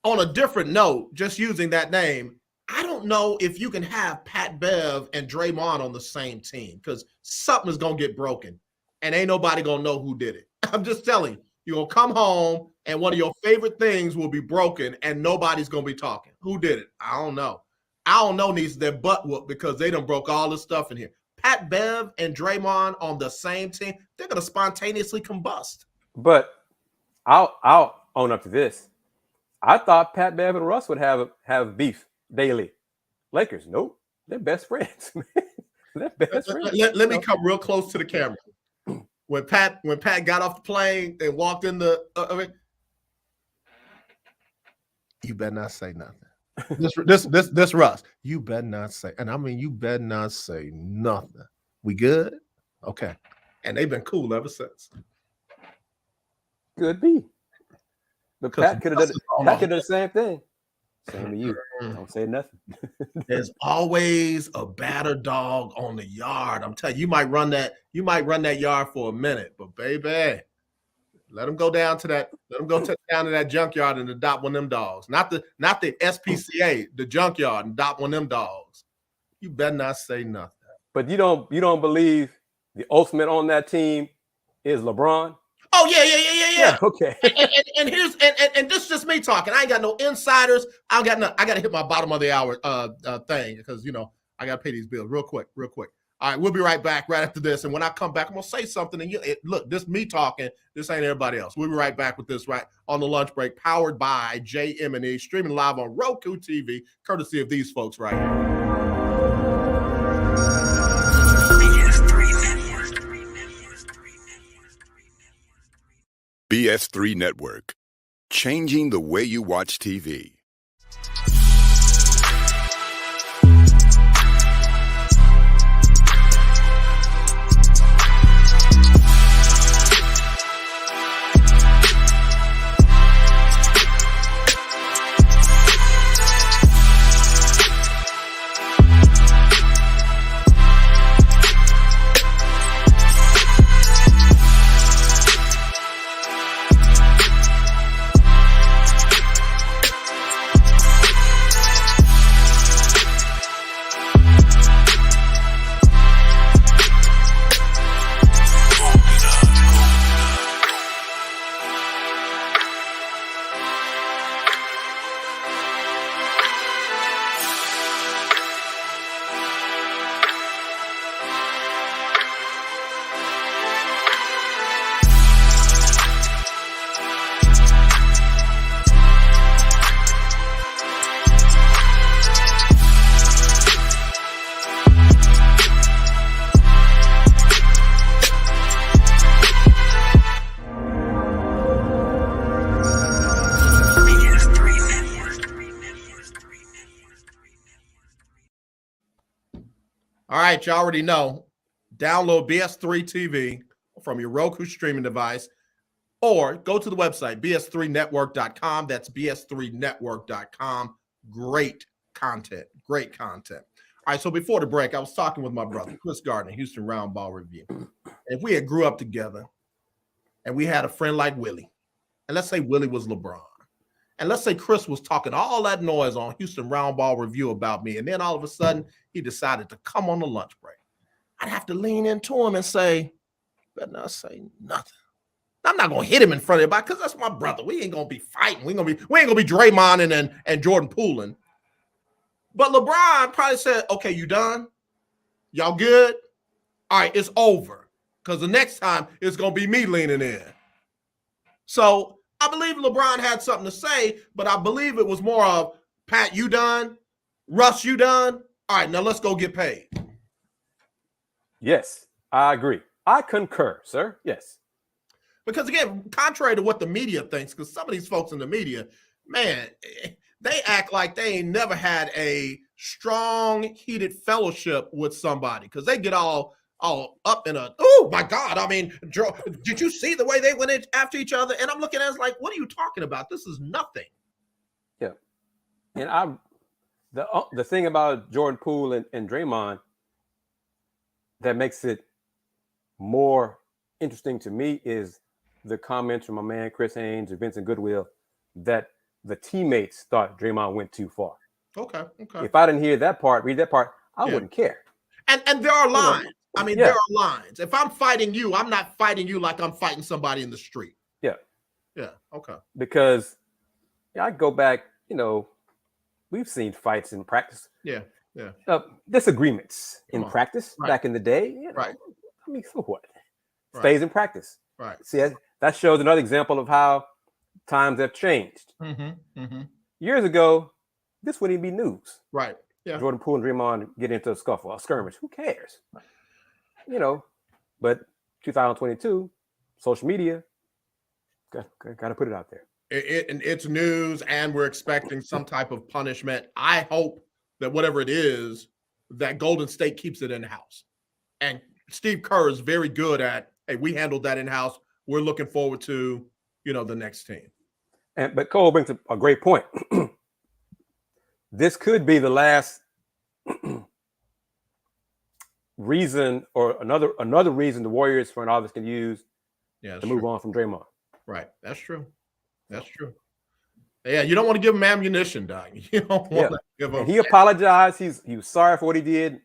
Speaker 2: On a different note, just using that name, I don't know if you can have Pat Bev and Draymond on the same team because something is gonna get broken, and ain't nobody gonna know who did it. I'm just telling you, you're gonna come home and one of your favorite things will be broken, and nobody's gonna be talking. Who did it? I don't know. Needs their butt whooped because they done broke all this stuff in here. Pat Bev and Draymond on the same team, they're gonna spontaneously combust.
Speaker 3: But I'll own up to this. I thought Pat Bev and Russ would have beef daily. Lakers, nope. They're best friends. They're best friends.
Speaker 2: Let me come real close to the camera. When Pat got off the plane and walked in you better not say nothing. This Russ. You better not say, and I mean you better not say nothing. We good? Okay. And they've been cool ever since.
Speaker 3: Could be. But Pat could have done the same thing. Same to you. Don't say nothing.
Speaker 2: There's always a batter dog on the yard. I'm telling you, you might run that yard for a minute, but baby, let them go down to that. Let them go down to that junkyard and adopt one of them dogs. Not the SPCA, the junkyard, and adopt one of them dogs. You better not say nothing.
Speaker 3: But you don't believe the ultimate on that team is LeBron?
Speaker 2: Oh yeah.
Speaker 3: Okay.
Speaker 2: And here's this is just me talking. I ain't got no insiders. I gotta hit my bottom of the hour thing because I gotta pay these bills real quick. All right, we'll be right back right after this. And when I come back, I'm gonna say something. And look, this me talking. This ain't everybody else. We'll be right back with this right on the lunch break, powered by JM&E, streaming live on Roku TV, courtesy of these folks right here.
Speaker 9: BS3 Network, changing the way you watch TV.
Speaker 2: All right, you already know download BS3 TV from your Roku streaming device, or go to the website, bs3network.com. That's bs3network.com. Great content. Great content. All right, so before the break, I was talking with my brother, Kris Gardner, Houston Roundball Review. If we had grew up together and we had a friend like Willie, and let's say Willie was LeBron, and let's say Kris was talking all that noise on Houston Roundball Review about me, and then all of a sudden he decided to come on the lunch break, I'd have to lean into him and say, better not say nothing. I'm not gonna hit him in front of everybody because that's my brother. We ain't gonna be fighting. We ain't gonna be Draymond and Jordan Pooling. But LeBron probably said, okay, you done? Y'all good? All right, it's over. Because the next time it's gonna be me leaning in. So I believe LeBron had something to say, but I believe it was more of, Pat, you done? Russ, you done? All right, now let's go get paid.
Speaker 3: Yes, I agree. I concur, sir. Yes.
Speaker 2: Because again, contrary to what the media thinks, because some of these folks in the media, man, they act like they ain't never had a strong, heated fellowship with somebody because they get all up in a, oh my God, I mean, did you see the way they went after each other? And I'm looking at it like, what are you talking about? This is nothing.
Speaker 3: Yeah. And the thing about Jordan Poole and Draymond that makes it more interesting to me is the comments from my man Chris Haynes and Vincent Goodwill that the teammates thought Draymond went too far.
Speaker 2: Okay.
Speaker 3: If I didn't read that part, I wouldn't care.
Speaker 2: And there are lines. I mean,
Speaker 3: yeah.
Speaker 2: There are lines. If I'm fighting you, I'm not fighting you like I'm fighting somebody in the street.
Speaker 3: Yeah.
Speaker 2: Yeah. Okay.
Speaker 3: Because I go back, we've seen fights in practice.
Speaker 2: Yeah.
Speaker 3: Disagreements in practice back in the day.
Speaker 2: Right.
Speaker 3: I mean, so what? Stays in practice.
Speaker 2: Right.
Speaker 3: See, that shows another example of how times have changed. Years ago, this wouldn't even be news.
Speaker 2: Right. Yeah.
Speaker 3: Jordan Poole and Draymond get into a scuffle, a skirmish. Who cares? But 2022, social media, got to put it out there.
Speaker 2: It's news, and we're expecting some type of punishment. I hope that whatever it is, that Golden State keeps it in-house. And Steve Kerr is very good at, hey, we handled that in-house. We're looking forward to, the next team.
Speaker 3: But Cole brings up a great point. This could be the last reason, or another reason the Warriors front office can use to move on from Draymond.
Speaker 2: Right. That's true. Yeah, you don't want to give him ammunition, Doc. You don't want to give him.
Speaker 3: And he apologized. He was sorry for what he did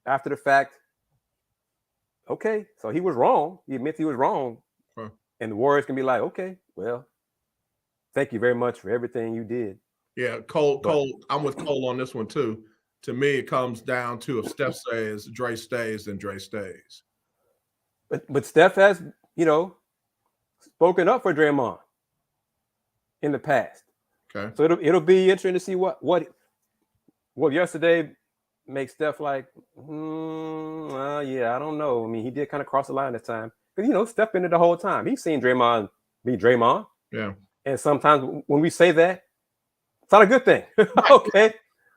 Speaker 3: after the fact. Okay, so he was wrong. He admits he was wrong.
Speaker 2: Huh.
Speaker 3: And the Warriors can be like, okay, well, thank you very much for everything you did.
Speaker 2: Yeah, Cole, I'm with Cole on this one too. To me, it comes down to, if Steph says Dre stays, then Dre stays.
Speaker 3: But Steph has, spoken up for Draymond in the past.
Speaker 2: Okay.
Speaker 3: So it'll be interesting to see what yesterday makes Steph like, yeah, I don't know. I mean, he did kind of cross the line this time. Because, Steph been there the whole time. He's seen Draymond be Draymond.
Speaker 2: Yeah.
Speaker 3: And sometimes when we say that, it's not a good thing.
Speaker 2: Right.
Speaker 3: Okay.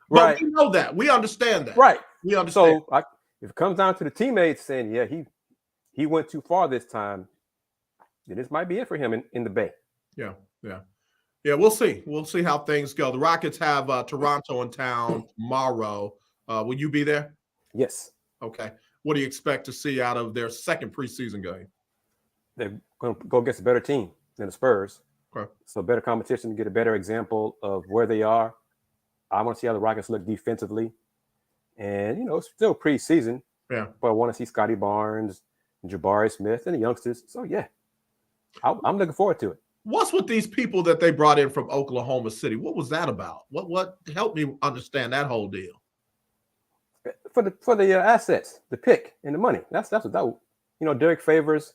Speaker 2: But
Speaker 3: right.
Speaker 2: we know that. We understand that.
Speaker 3: Right.
Speaker 2: We understand.
Speaker 3: So if it comes down to the teammates saying, yeah, he went too far this time, then this might be it for him in the Bay.
Speaker 2: Yeah. We'll see. We'll see how things go. The Rockets have Toronto in town tomorrow. Will you be there?
Speaker 3: Yes.
Speaker 2: Okay. What do you expect to see out of their second preseason game?
Speaker 3: They're going to go against a better team than the Spurs.
Speaker 2: Okay.
Speaker 3: So better competition to get a better example of where they are. I want to see how the Rockets look defensively. And, it's still preseason.
Speaker 2: Yeah.
Speaker 3: But I want to see Scotty Barnes, Jabari Smith, and the youngsters. So, yeah, I'm looking forward to it. What's
Speaker 2: with these people that they brought in from Oklahoma City? What was that about? What helped me understand that whole deal?
Speaker 3: For the assets, the pick, and the money. That's what that. Derek Favors,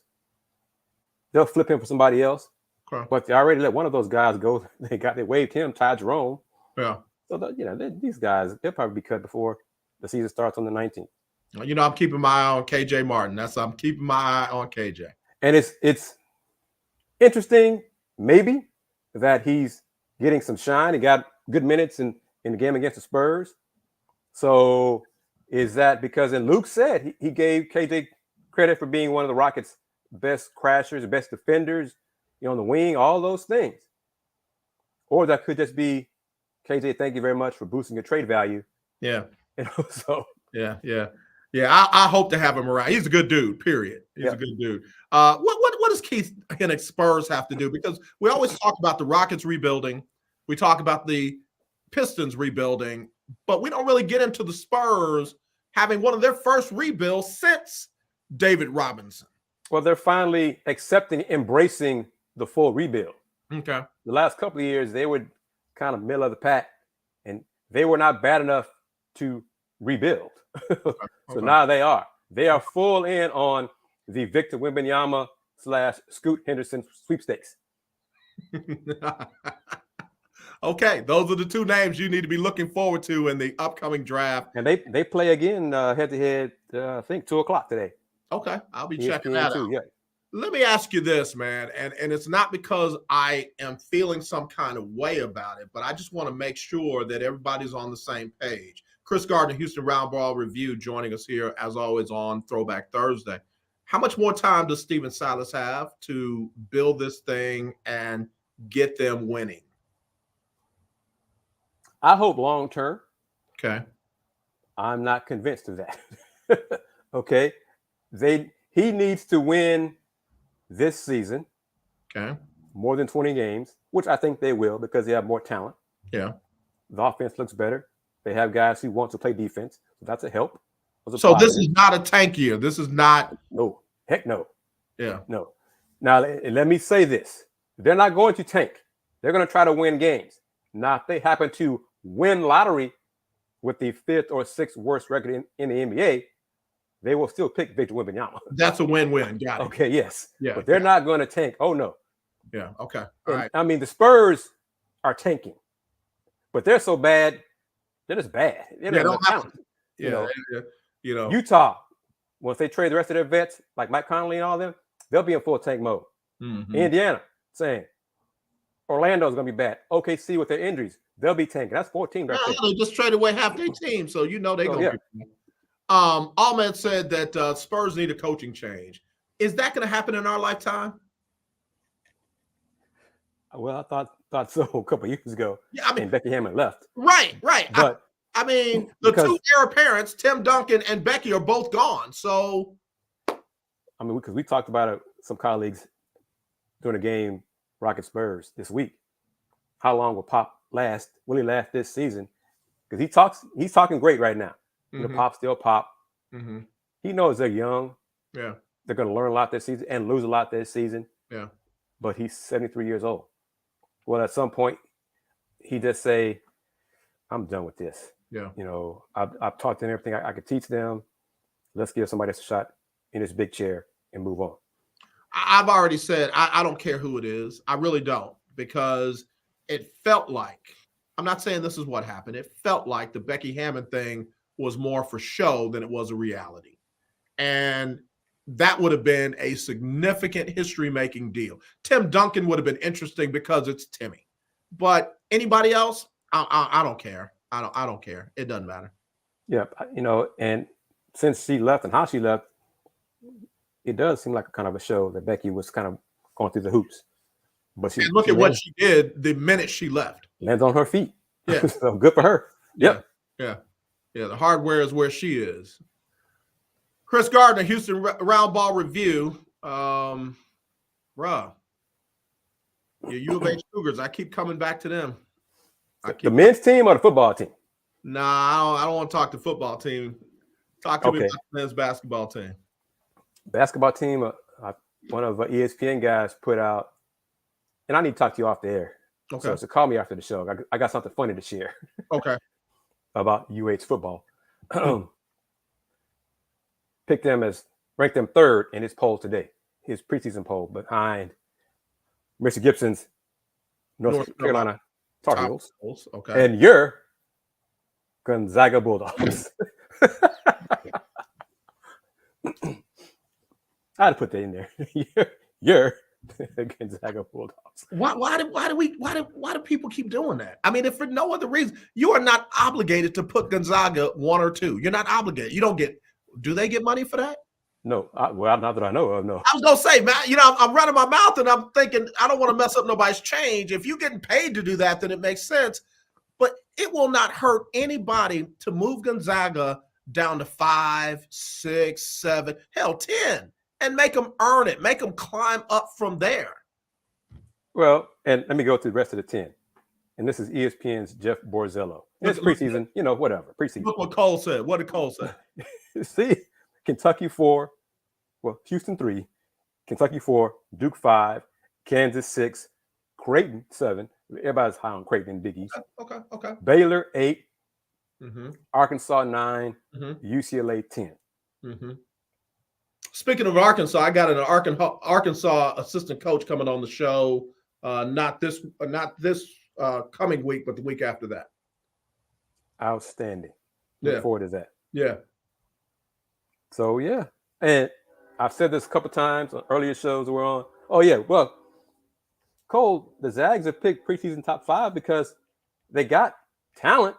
Speaker 3: they'll flip him for somebody else.
Speaker 2: Okay.
Speaker 3: But they already let one of those guys go. They waived him, Ty Jerome.
Speaker 2: Yeah.
Speaker 3: So these guys, they'll probably be cut before the season starts on the 19th.
Speaker 2: I'm keeping my eye on KJ Martin. I'm keeping my eye on KJ.
Speaker 3: And it's interesting, maybe, that he's getting some shine. He got good minutes in the game against the Spurs. So is that because, and Luke said he gave KJ credit for being one of the Rockets' best crashers, best defenders, on the wing, all those things. Or that could just be, KJ, thank you very much for boosting your trade value.
Speaker 2: Yeah.
Speaker 3: So
Speaker 2: yeah. I hope to have him around. He's a good dude. Period. He's a good dude. What does Keith Hennick Spurs have to do? Because we always talk about the Rockets rebuilding, we talk about the Pistons rebuilding, but we don't really get into the Spurs having one of their first rebuilds since David Robinson.
Speaker 3: Well, they're finally embracing the full rebuild.
Speaker 2: Okay.
Speaker 3: The last couple of years, they were kind of middle of the pack, and they were not bad enough to rebuild. So now they are. They are full in on the Victor Wembanyama / Scoot Henderson sweepstakes.
Speaker 2: Okay, those are the two names you need to be looking forward to in the upcoming draft.
Speaker 3: And they play again head-to-head, I think, 2 o'clock today.
Speaker 2: Okay, I'll be checking that out.
Speaker 3: Yeah.
Speaker 2: Let me ask you this, man, and it's not because I am feeling some kind of way about it, but I just want to make sure that everybody's on the same page. Kris Gardner, Houston Roundball Review, joining us here, as always, on Throwback Thursday. How much more time does Stephen Silas have to build this thing and get them winning?
Speaker 3: I hope long term.
Speaker 2: Okay.
Speaker 3: I'm not convinced of that. Okay. He needs to win this season.
Speaker 2: Okay.
Speaker 3: More than 20 games, which I think they will because they have more talent.
Speaker 2: Yeah.
Speaker 3: The offense looks better. They have guys who want to play defense. So that's a help.
Speaker 2: So this is not a tank year. This is not.
Speaker 3: No. Heck no.
Speaker 2: Yeah.
Speaker 3: No. Now, let me say this. They're not going to tank. They're going to try to win games. Now, if they happen to win lottery with the 5th or 6th worst record in the NBA, they will still pick Victor Wembanyama.
Speaker 2: That's a win-win. Got it.
Speaker 3: Okay, yes.
Speaker 2: Yeah.
Speaker 3: But they're not going to tank. Oh, no.
Speaker 2: Yeah, okay. All right.
Speaker 3: I mean, the Spurs are tanking, but they're so bad. They're just bad. They don't have talent. Utah, once they trade the rest of their vets, like Mike Conley and all of them, they'll be in full tank mode.
Speaker 2: Mm-hmm.
Speaker 3: Indiana, same. Orlando's going to be bad. OKC with their injuries, they'll be tanking. That's 14 right there.
Speaker 2: They just traded away half their team, so they're going to be. Ahmed said that Spurs need a coaching change. Is that going to happen in our lifetime?
Speaker 3: Well, I thought so a couple of years ago.
Speaker 2: Yeah, I mean,
Speaker 3: and Becky Hammond left.
Speaker 2: Right.
Speaker 3: But
Speaker 2: I mean, the two heir apparents, Tim Duncan and Becky, are both gone. So,
Speaker 3: I mean, because we talked about it, some colleagues during a game, Rocket Spurs this week. How long will Pop last? Will he last this season? Because he's talking great right now.
Speaker 2: Mm-hmm.
Speaker 3: Pop still Pop.
Speaker 2: Mm-hmm.
Speaker 3: He knows they're young.
Speaker 2: Yeah,
Speaker 3: they're going to learn a lot this season and lose a lot this season.
Speaker 2: Yeah,
Speaker 3: but he's 73 years old. Well, at some point, he just say, "I'm done with this."
Speaker 2: Yeah,
Speaker 3: I've taught them everything I could teach them. Let's give somebody else a shot in this big chair and move on.
Speaker 2: I've already said I don't care who it is. I really don't, because it felt like, I'm not saying this is what happened. It felt like the Becky Hammond thing was more for show than it was a reality. And that would have been a significant history-making deal. Tim Duncan would have been interesting because it's Timmy. But anybody else, I don't care. I don't care. It doesn't matter.
Speaker 3: Yeah, and since she left and how she left, it does seem like a kind of a show that Becky was kind of going through the hoops. But
Speaker 2: and look at what she did the minute she left.
Speaker 3: Lands on her feet.
Speaker 2: Yeah.
Speaker 3: So good for her. Yep.
Speaker 2: Yeah. The hardware is where she is. Kris Gardner, Houston Roundball Review. Your U of H Cougars, I keep coming back to them.
Speaker 3: The men's team or the football team?
Speaker 2: Nah, I don't want to talk to football team. Talk to me about the men's basketball team.
Speaker 3: Basketball team, one of the ESPN guys put out, and I need to talk to you off the air.
Speaker 2: Okay.
Speaker 3: So call me after the show. I got something funny to share.
Speaker 2: Okay.
Speaker 3: About UH football. Ranked them third in his poll today, his preseason poll, behind Mr. Gibson's North Carolina Tar Heels.
Speaker 2: Okay.
Speaker 3: And your Gonzaga Bulldogs. I had to put that in there. Your Gonzaga Bulldogs.
Speaker 2: Why do people keep doing that? I mean, if for no other reason, you are not obligated to put Gonzaga 1 or 2. You're not obligated. You don't get. Do they get money for that?
Speaker 3: No, not that I know of. No.
Speaker 2: I was gonna say, man, you know, I'm running my mouth and I'm thinking I don't want to mess up nobody's change. If you're getting paid to do that, then it makes sense. But it will not hurt anybody to move Gonzaga down to 5, 6, 7, hell, 10, and make them earn it, make them climb up from there.
Speaker 3: Well, and let me go through the rest of the 10. And this is ESPN's Jeff Borzello. It's preseason, you know, whatever. Preseason.
Speaker 2: Look what Cole said. What did Cole say?
Speaker 3: See, Kentucky 4, well, Houston 3, Kentucky 4, Duke 5, Kansas 6, Creighton 7. Everybody's high on Creighton and Big East.
Speaker 2: Okay.
Speaker 3: Baylor 8,
Speaker 2: Mm-hmm.
Speaker 3: Arkansas 9,
Speaker 2: Mm-hmm.
Speaker 3: UCLA 10.
Speaker 2: Mm-hmm. Speaking of Arkansas, I got an Arkansas assistant coach coming on the show. Not this coming week, but the week after that.
Speaker 3: Outstanding. Look forward to that.
Speaker 2: Yeah.
Speaker 3: So yeah, and I've said this a couple times on earlier shows we're on. Oh yeah, well, Cole, the Zags have picked preseason top 5 because they got talent.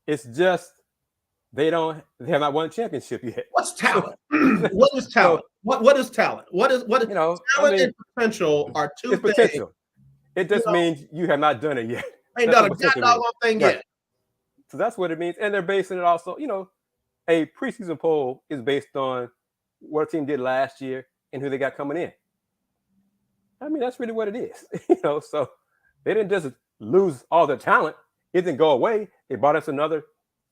Speaker 3: It's just they have not won a championship yet.
Speaker 2: What's talent? What is talent? What is talent? What is
Speaker 3: you know?
Speaker 2: Talent and potential are two things.
Speaker 3: Potential. It just means you have not done it yet.
Speaker 2: Ain't done a goddamn thing yet.
Speaker 3: So that's what it means, and they're basing it also. You know, a preseason poll is based on what a team did last year and who they got coming in. I mean, that's really what it is. You know, so they didn't just lose all their talent. It didn't go away. They brought us another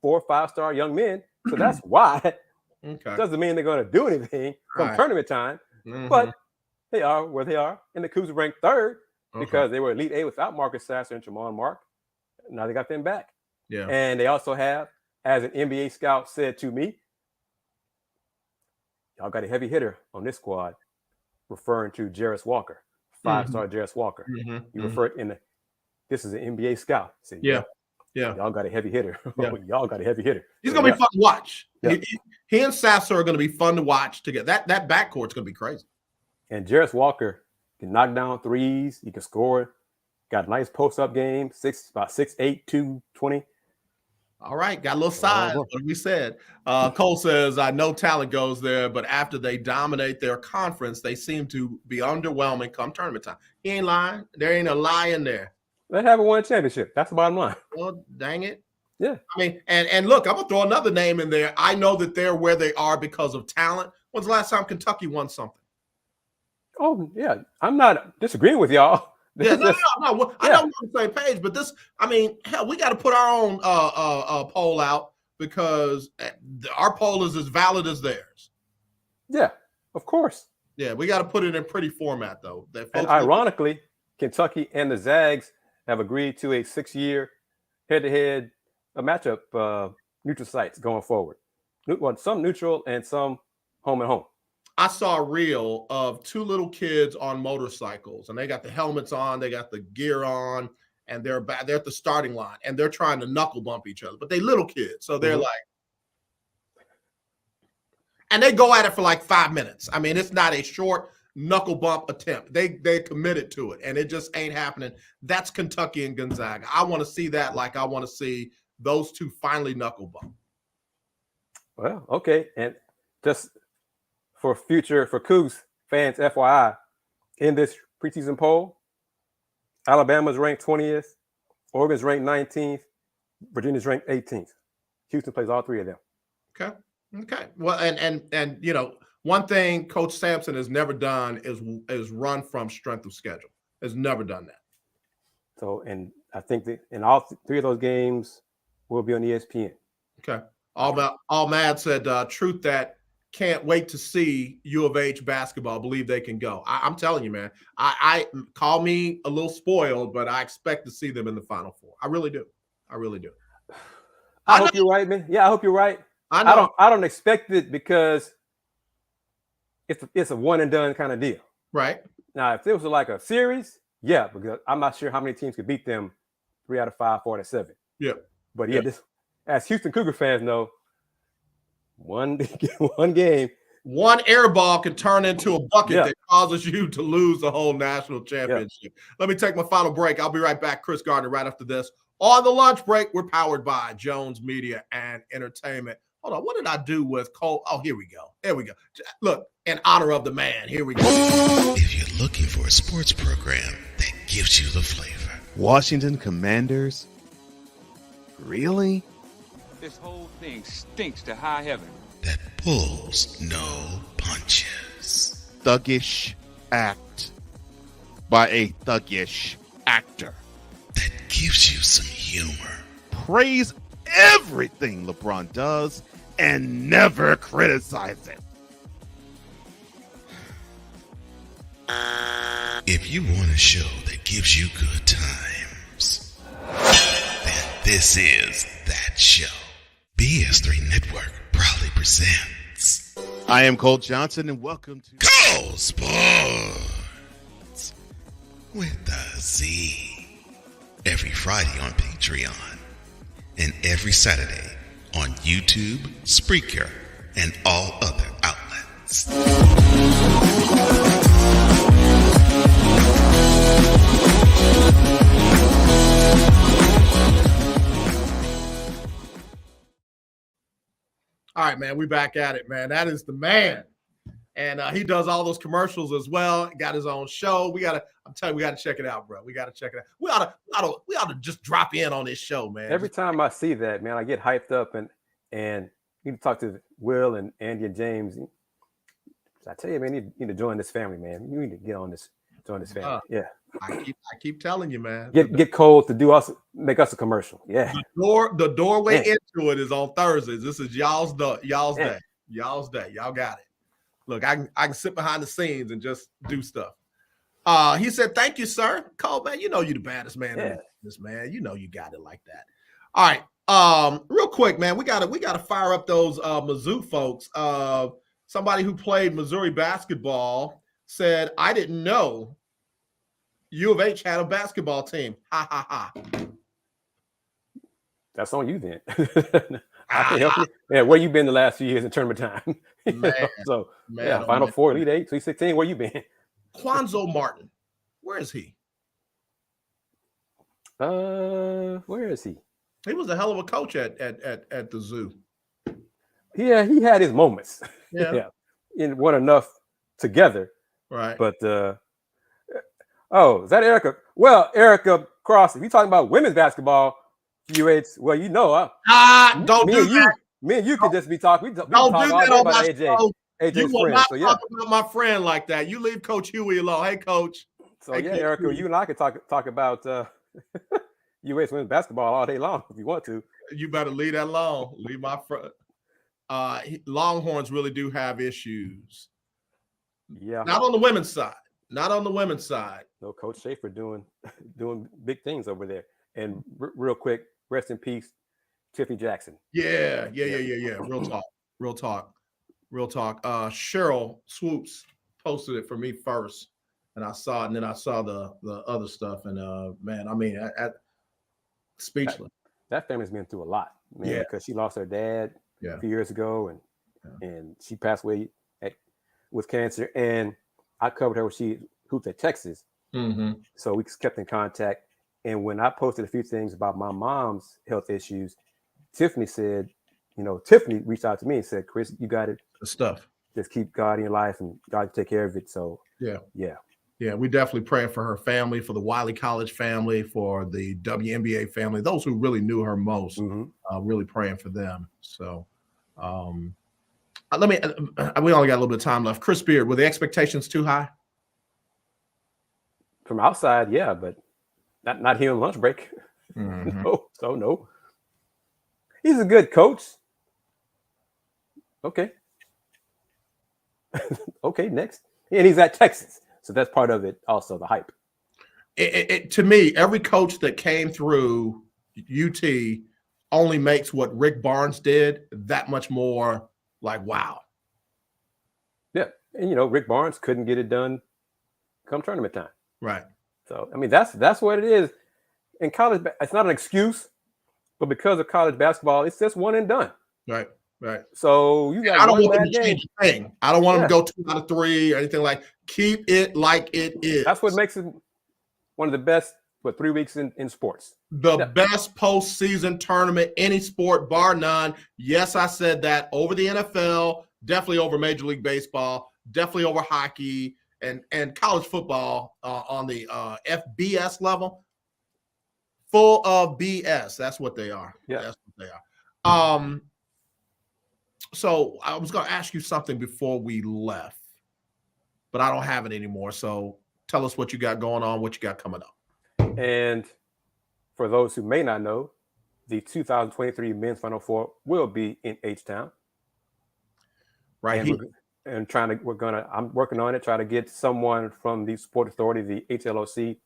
Speaker 3: 4 or 5-star young men. So that's why.
Speaker 2: Okay.
Speaker 3: Doesn't mean they're going to do anything from tournament time.
Speaker 2: Mm-hmm.
Speaker 3: But they are where they are. And the Cougs are ranked 3rd because they were Elite 8 without Marcus Sasser and Tremont Mark. Now they got them back.
Speaker 2: Yeah.
Speaker 3: And they also have, as an NBA scout said to me, y'all got a heavy hitter on this squad, referring to Jarris Walker, 5-star Jarris Walker.
Speaker 2: Mm-hmm.
Speaker 3: You refer in this is an NBA scout. Said,
Speaker 2: yeah.
Speaker 3: Y'all got a heavy hitter.
Speaker 2: Yeah.
Speaker 3: Y'all got a heavy hitter.
Speaker 2: He's gonna be fun to watch.
Speaker 3: Yeah.
Speaker 2: He and Sasser are gonna be fun to watch together. That backcourt's gonna be crazy.
Speaker 3: And Jarris Walker can knock down threes. He can score. Got a nice post-up game. About 6'8", 220.
Speaker 2: All right, got a little size. What we said. Cole says, I know talent goes there, but after they dominate their conference, they seem to be underwhelming come tournament time. He ain't lying. There ain't a lie in there.
Speaker 3: They haven't won a championship. That's the bottom line.
Speaker 2: Well, dang it.
Speaker 3: Yeah.
Speaker 2: I mean, and look, I'm gonna throw another name in there. I know that they're where they are because of talent. When's the last time Kentucky won something?
Speaker 3: Oh, yeah. I'm not disagreeing with y'all.
Speaker 2: Yeah, no. I know we're on the same page, but this, I mean, hell, we got to put our own poll out because our poll is as valid as theirs.
Speaker 3: Yeah, of course.
Speaker 2: Yeah, we got to put it in pretty format, though.
Speaker 3: And ironically, Kentucky and the Zags have agreed to a 6-year head-to-head matchup neutral sites going forward. Well, some neutral and some home and home.
Speaker 2: I saw a reel of 2 little kids on motorcycles, and they got the helmets on, they got the gear on, and they're at the starting line, and they're trying to knuckle bump each other. But they little kids, so they're like, and they go at it for like 5 minutes. I mean, it's not a short knuckle bump attempt. They committed to it, and it just ain't happening. That's Kentucky and Gonzaga. I want to see that, like I want to see those 2 finally knuckle bump.
Speaker 3: Well, okay, and just for Cougs fans, FYI, in this preseason poll, Alabama's ranked 20th, Oregon's ranked 19th, Virginia's ranked 18th. Houston plays all 3 of them.
Speaker 2: Okay. Well, and you know, one thing Coach Sampson has never done is run from strength of schedule. Has never done that.
Speaker 3: So, and I think that in all 3 of those games will be on ESPN.
Speaker 2: Okay. All Mad said, truth that can't wait to see U of H basketball. Believe they can go. I'm telling you, man. I call me a little spoiled, but I expect to see them in the Final Four. I really do.
Speaker 3: I hope you're right, man. Yeah, I hope you're right.
Speaker 2: I know.
Speaker 3: I don't expect it because it's a one and done kind of deal.
Speaker 2: Right.
Speaker 3: Now, if it was like a series, yeah, because I'm not sure how many teams could beat them 3 out of 5, 4 out of 7.
Speaker 2: Yeah.
Speaker 3: But yeah, this, as Houston Cougar fans know, one game,
Speaker 2: one air ball can turn into a bucket that causes you to lose the whole national championship. Let me take my final break. I'll be right back. Kris Gardner right after this. On the lunch break, we're powered by Jones Media and Entertainment. Hold on. What did I do with Cole? Oh, here we go. There we go. Look, in honor of the man. Here we go.
Speaker 4: If you're looking for a sports program that gives you the flavor,
Speaker 10: Washington Commanders? Really?
Speaker 11: This whole thing stinks to high heaven.
Speaker 4: that pulls no punches.
Speaker 10: Thuggish act by a thuggish actor.
Speaker 4: That gives you some humor.
Speaker 10: Praise everything LeBron does and never criticize it.
Speaker 4: If you want a show that gives you good times, then this is that show. BS3 Network proudly presents.
Speaker 10: I am Cole Johnson, and welcome to
Speaker 4: Cole Sports with a Z. Every Friday on Patreon, and every Saturday on YouTube, Spreaker, and all other outlets.
Speaker 2: All right, man, we back at it, man. That is the man. And he does all those commercials as well. Got his own show. I'm telling you, we gotta check it out, bro. We gotta check it out. We ought to just drop in on this show, man.
Speaker 3: Every time I see that, man, I get hyped up and you need to talk to Will and Andy and James. I tell you, man, you need to join this family, man. You need to get on this, join this family. Yeah.
Speaker 2: I keep telling you, man.
Speaker 3: Get Cole to make us a commercial. Yeah.
Speaker 2: The doorway into it is on Thursdays. This is y'all's day. Y'all got it. Look, I can sit behind the scenes and just do stuff. He said, "Thank you, sir." Cole, man, you know you the baddest man in this, man. You know you got it like that. All right. Real quick, man, we gotta fire up those Mizzou folks. Somebody who played Missouri basketball said, "I didn't know U of H had a basketball team." Ha ha ha.
Speaker 3: That's on you then. I can help you. Yeah, where you been the last few years in tournament time? Final Four, Elite Eight, Sweet 16. Where you been?
Speaker 2: Quanzo Martin, where is he?
Speaker 3: Where is he?
Speaker 2: He was a hell of a coach at the Zoo.
Speaker 3: Yeah, he had his moments. Yeah. And weren't enough together.
Speaker 2: Right.
Speaker 3: But is that Erica? Well, Erica Cross, if you're talking about women's basketball, UH, well, you know,
Speaker 2: don't do that.
Speaker 3: Me and you could just be talking.
Speaker 2: Don't do that on my show.
Speaker 3: AJ's
Speaker 2: you will
Speaker 3: friend.
Speaker 2: not
Speaker 3: talk
Speaker 2: about my friend like that. You leave Coach Huey alone. Hey, Coach.
Speaker 3: So hey, Erica, you and I could talk about UH women's basketball all day long if you want to.
Speaker 2: You better leave that alone. Leave my friend. Longhorns really do have issues.
Speaker 3: Yeah.
Speaker 2: Not on the women's side.
Speaker 3: No, Coach Schaefer doing big things over there. And real quick, rest in peace, Tiffany Jackson.
Speaker 2: Yeah. Real talk. Cheryl Swoops posted it for me first, and I saw it, and then I saw the other stuff, and man, I mean, speechless.
Speaker 3: That family's been through a lot, man, because she lost her dad a few years ago, and she passed away with cancer, and I covered her when she hooped at Texas, so we kept in contact. And when I posted a few things about my mom's health issues, Tiffany said, Tiffany reached out to me and said, "Kris, you got it.
Speaker 2: The stuff.
Speaker 3: Just keep God in your life, and God can take care of it." So
Speaker 2: yeah. We definitely praying for her family, for the Wiley College family, for the WNBA family, those who really knew her most. Really praying for them. So, we only got a little bit of time left. Chris Beard, were the expectations too high?
Speaker 3: From outside, yeah, but not here on lunch break. No. He's a good coach. Okay. Okay, next. And he's at Texas. So that's part of it also, the hype.
Speaker 2: To me, every coach that came through UT only makes what Rick Barnes did that much more like, wow.
Speaker 3: Yeah. And, Rick Barnes couldn't get it done come tournament time.
Speaker 2: Right.
Speaker 3: So, I mean, that's what it is. In college, it's not an excuse, but because of college basketball, it's just one and done.
Speaker 2: Right.
Speaker 3: So you got
Speaker 2: I don't want them to change a thing. I don't want them to go 2 out of 3 or anything like. Keep it like it is.
Speaker 3: That's what makes it one of the best 3 weeks in sports.
Speaker 2: The best postseason tournament, any sport, bar none. Yes, I said that over the NFL, definitely over Major League Baseball, definitely over hockey and college football on the FBS level. Full of BS. That's what they are.
Speaker 3: Yeah.
Speaker 2: That's what they are. So I was going to ask you something before we left, but I don't have it anymore. So tell us what you got going on, what you got coming up.
Speaker 3: And for those who may not know, the 2023 Men's Final Four will be in H-Town.
Speaker 2: Right.
Speaker 3: I'm working on it, try to get someone from the Sport Authority, the HLOC,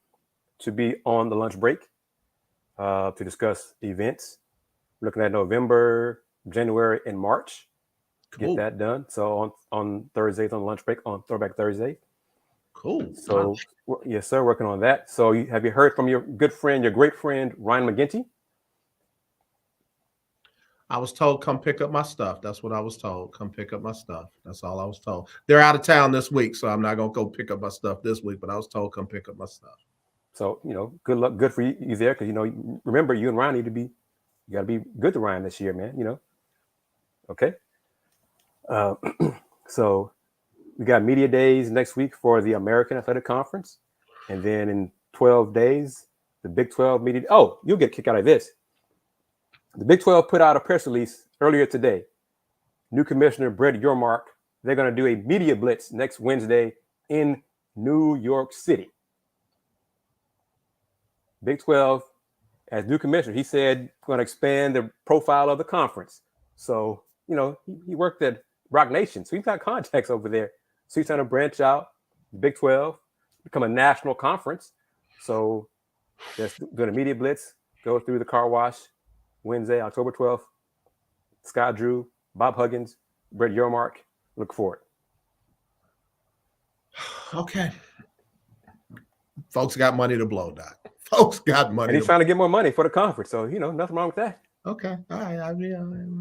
Speaker 3: to be on the lunch break to discuss events. We're looking at November, January, and March.
Speaker 2: Cool.
Speaker 3: Get that done. So on Thursdays on lunch break on Throwback Thursday.
Speaker 2: Cool.
Speaker 3: So yes, sir, working on that. So have you heard from your good friend, your great friend, Ryan McGinty?
Speaker 2: I was told, come pick up my stuff. That's what I was told. Come pick up my stuff. That's all I was told. They're out of town this week, so I'm not going to go pick up my stuff this week, but I was told, come pick up my stuff.
Speaker 3: So, good luck. Good for you there. Because, remember, you and Ryan you got to be good to Ryan this year, man, Okay. So we got media days next week for the American Athletic Conference. And then in 12 days, the Big 12 media. Oh, you'll get a kick out of this. The Big 12 put out a press release earlier today. New commissioner Brett Yormark, they're going to do a media blitz next Wednesday in New York City. Big 12, as new commissioner, he said going to expand the profile of the conference. So, he worked at Rock Nation, so he's got contacts over there. So he's trying to branch out, Big 12, become a national conference. So just doing a media blitz, go through the car wash Wednesday, October 12th. Scott Drew, Bob Huggins, Brett Yormark. Look forward.
Speaker 2: Okay. Folks got money to blow, Doc. Folks got money.
Speaker 3: And he's trying to get more money for the conference. So, nothing wrong with that.
Speaker 2: Okay. All right.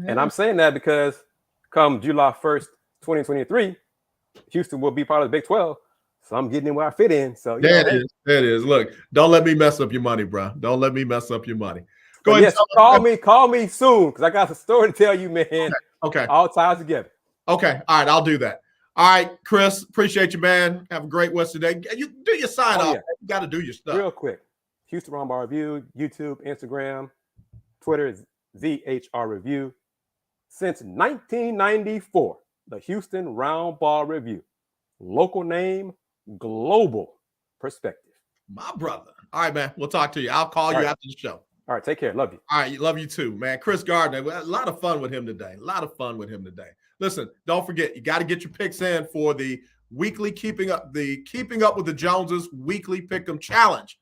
Speaker 3: And I'm saying that because come July 1st, 2023, Houston will be part of the Big 12. So I'm getting in where I fit in. So
Speaker 2: There it is. Look, don't let me mess up your money, bro. Don't let me mess up your money. Go ahead.
Speaker 3: Yes, call me soon because I got a story to tell you, man.
Speaker 2: Okay.
Speaker 3: All ties together.
Speaker 2: Okay. All right. I'll do that. All right, Kris. Appreciate you, man. Have a great West today. You do your sign off.
Speaker 3: Yeah.
Speaker 2: You got to do your stuff.
Speaker 3: Real quick. Houston Roundball Review, YouTube, Instagram, Twitter is VHR Review. Since 1994, the Houston Roundball Review. Local name, global perspective.
Speaker 2: My brother. All right, man. We'll talk to you. I'll call you after the show.
Speaker 3: All right. Take care. Love you.
Speaker 2: All right. Love you too, man. Kris Gardner. A lot of fun with him today. Listen, don't forget, you got to get your picks in for the weekly Keeping Up with the Joneses weekly Pick'em Challenge.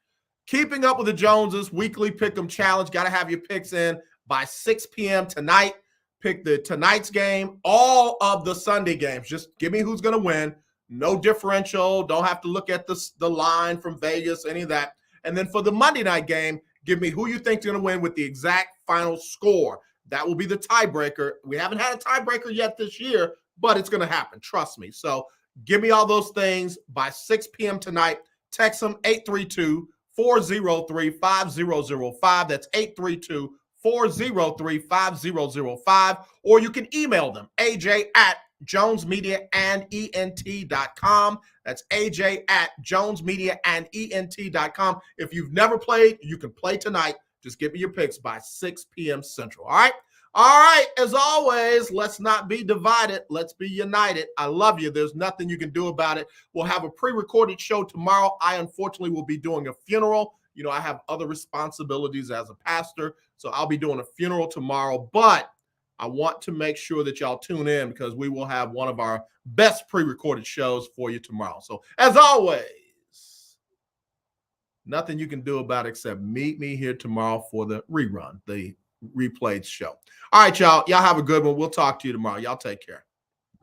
Speaker 2: Keeping Up with the Joneses weekly Pick'em Challenge. Got to have your picks in by 6 p.m. tonight. Pick tonight's game, all of the Sunday games. Just give me who's going to win. No differential. Don't have to look at the line from Vegas, any of that. And then for the Monday night game, give me who you think is going to win with the exact final score. That will be the tiebreaker. We haven't had a tiebreaker yet this year, but it's going to happen. Trust me. So give me all those things by 6 p.m. tonight. Text them 832-403-5005. That's 832-403-5005. Or you can email them, AJ@JonesMediaAndENT.com. That's AJ@JonesMediaAndENT.com. If you've never played, you can play tonight. Just give me your picks by 6 p.m. Central. All right? All right. As always, let's not be divided. Let's be united. I love you. There's nothing you can do about it. We'll have a pre-recorded show tomorrow. I, unfortunately, will be doing a funeral. I have other responsibilities as a pastor, so I'll be doing a funeral tomorrow. But I want to make sure that y'all tune in because we will have one of our best pre-recorded shows for you tomorrow. So, as always, nothing you can do about it except meet me here tomorrow for the rerun, the replayed show. All right, y'all. Y'all have a good one. We'll talk to you tomorrow. Y'all take care.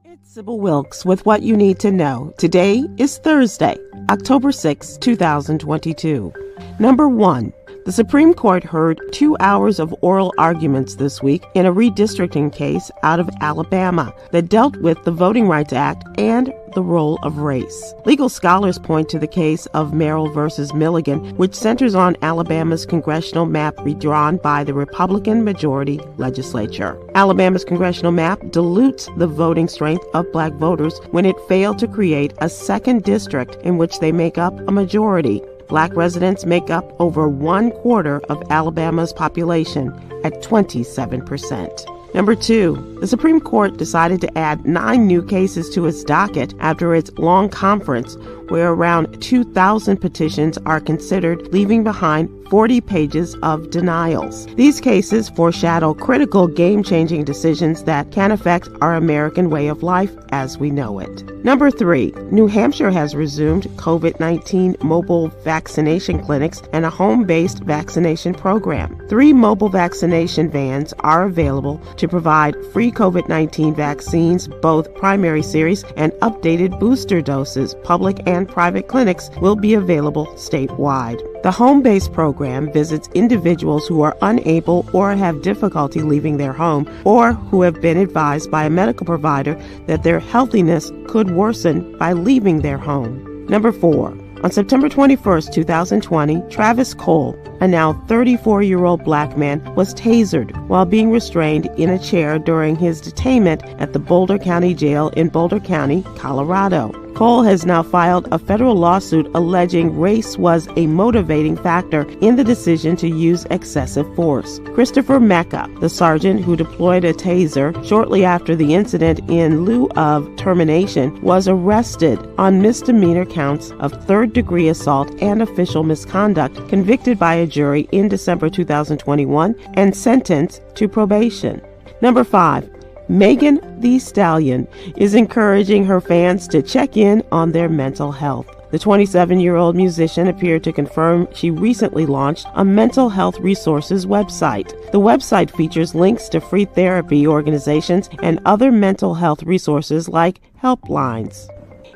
Speaker 12: It's Sybil Wilkes with what you need to know. Today is Thursday, October 6, 2022. Number 1, The Supreme Court heard 2 hours of oral arguments this week in a redistricting case out of Alabama that dealt with the Voting Rights Act and the role of race. Legal scholars point to the case of Merrill versus Milligan, which centers on Alabama's congressional map redrawn by the Republican majority legislature. Alabama's congressional map dilutes the voting strength of black voters when it failed to create a second district in which they make up a majority. Black residents make up over 1/4 of Alabama's population at 27%. Number 2, the Supreme Court decided to add 9 new cases to its docket after its long conference, where around 2,000 petitions are considered, leaving behind 40 pages of denials. These cases foreshadow critical game-changing decisions that can affect our American way of life as we know it. Number 3, New Hampshire has resumed COVID-19 mobile vaccination clinics and a home-based vaccination program. 3 mobile vaccination vans are available to provide free COVID-19 vaccines, both primary series and updated booster doses. Public and private clinics will be available statewide. The home-based program visits individuals who are unable or have difficulty leaving their home, or who have been advised by a medical provider that their healthiness could worsen by leaving their home. Number 4. On September 21st, 2020, Travis Cole, a now 34-year-old black man, was tasered while being restrained in a chair during his detainment at the Boulder County Jail in Boulder County, Colorado. Cole has now filed a federal lawsuit alleging race was a motivating factor in the decision to use excessive force. Christopher Mecca, the sergeant who deployed a taser shortly after the incident in lieu of termination, was arrested on misdemeanor counts of third-degree assault and official misconduct, convicted by a jury in December 2021, and sentenced to probation. Number 5. Megan Thee Stallion is encouraging her fans to check in on their mental health. The 27-year-old musician appeared to confirm she recently launched a mental health resources website. The website features links to free therapy organizations and other mental health resources like helplines.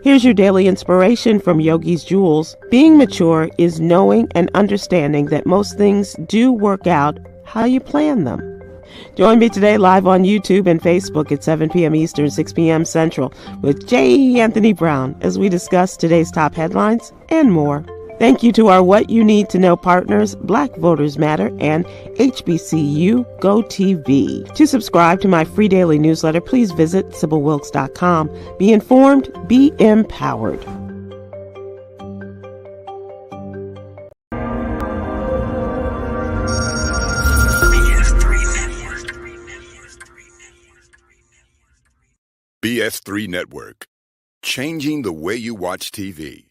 Speaker 12: Here's your daily inspiration from Yogi's Jewels. Being mature is knowing and understanding that most things do work out how you plan them. Join me today live on YouTube and Facebook at 7 p.m. Eastern, 6 p.m. Central with J. Anthony Brown as we discuss today's top headlines and more. Thank you to our What You Need to Know partners, Black Voters Matter and HBCU Go TV. To subscribe to my free daily newsletter, please visit SibylWilkes.com. Be informed, be empowered.
Speaker 9: BS3 Network, changing the way you watch TV.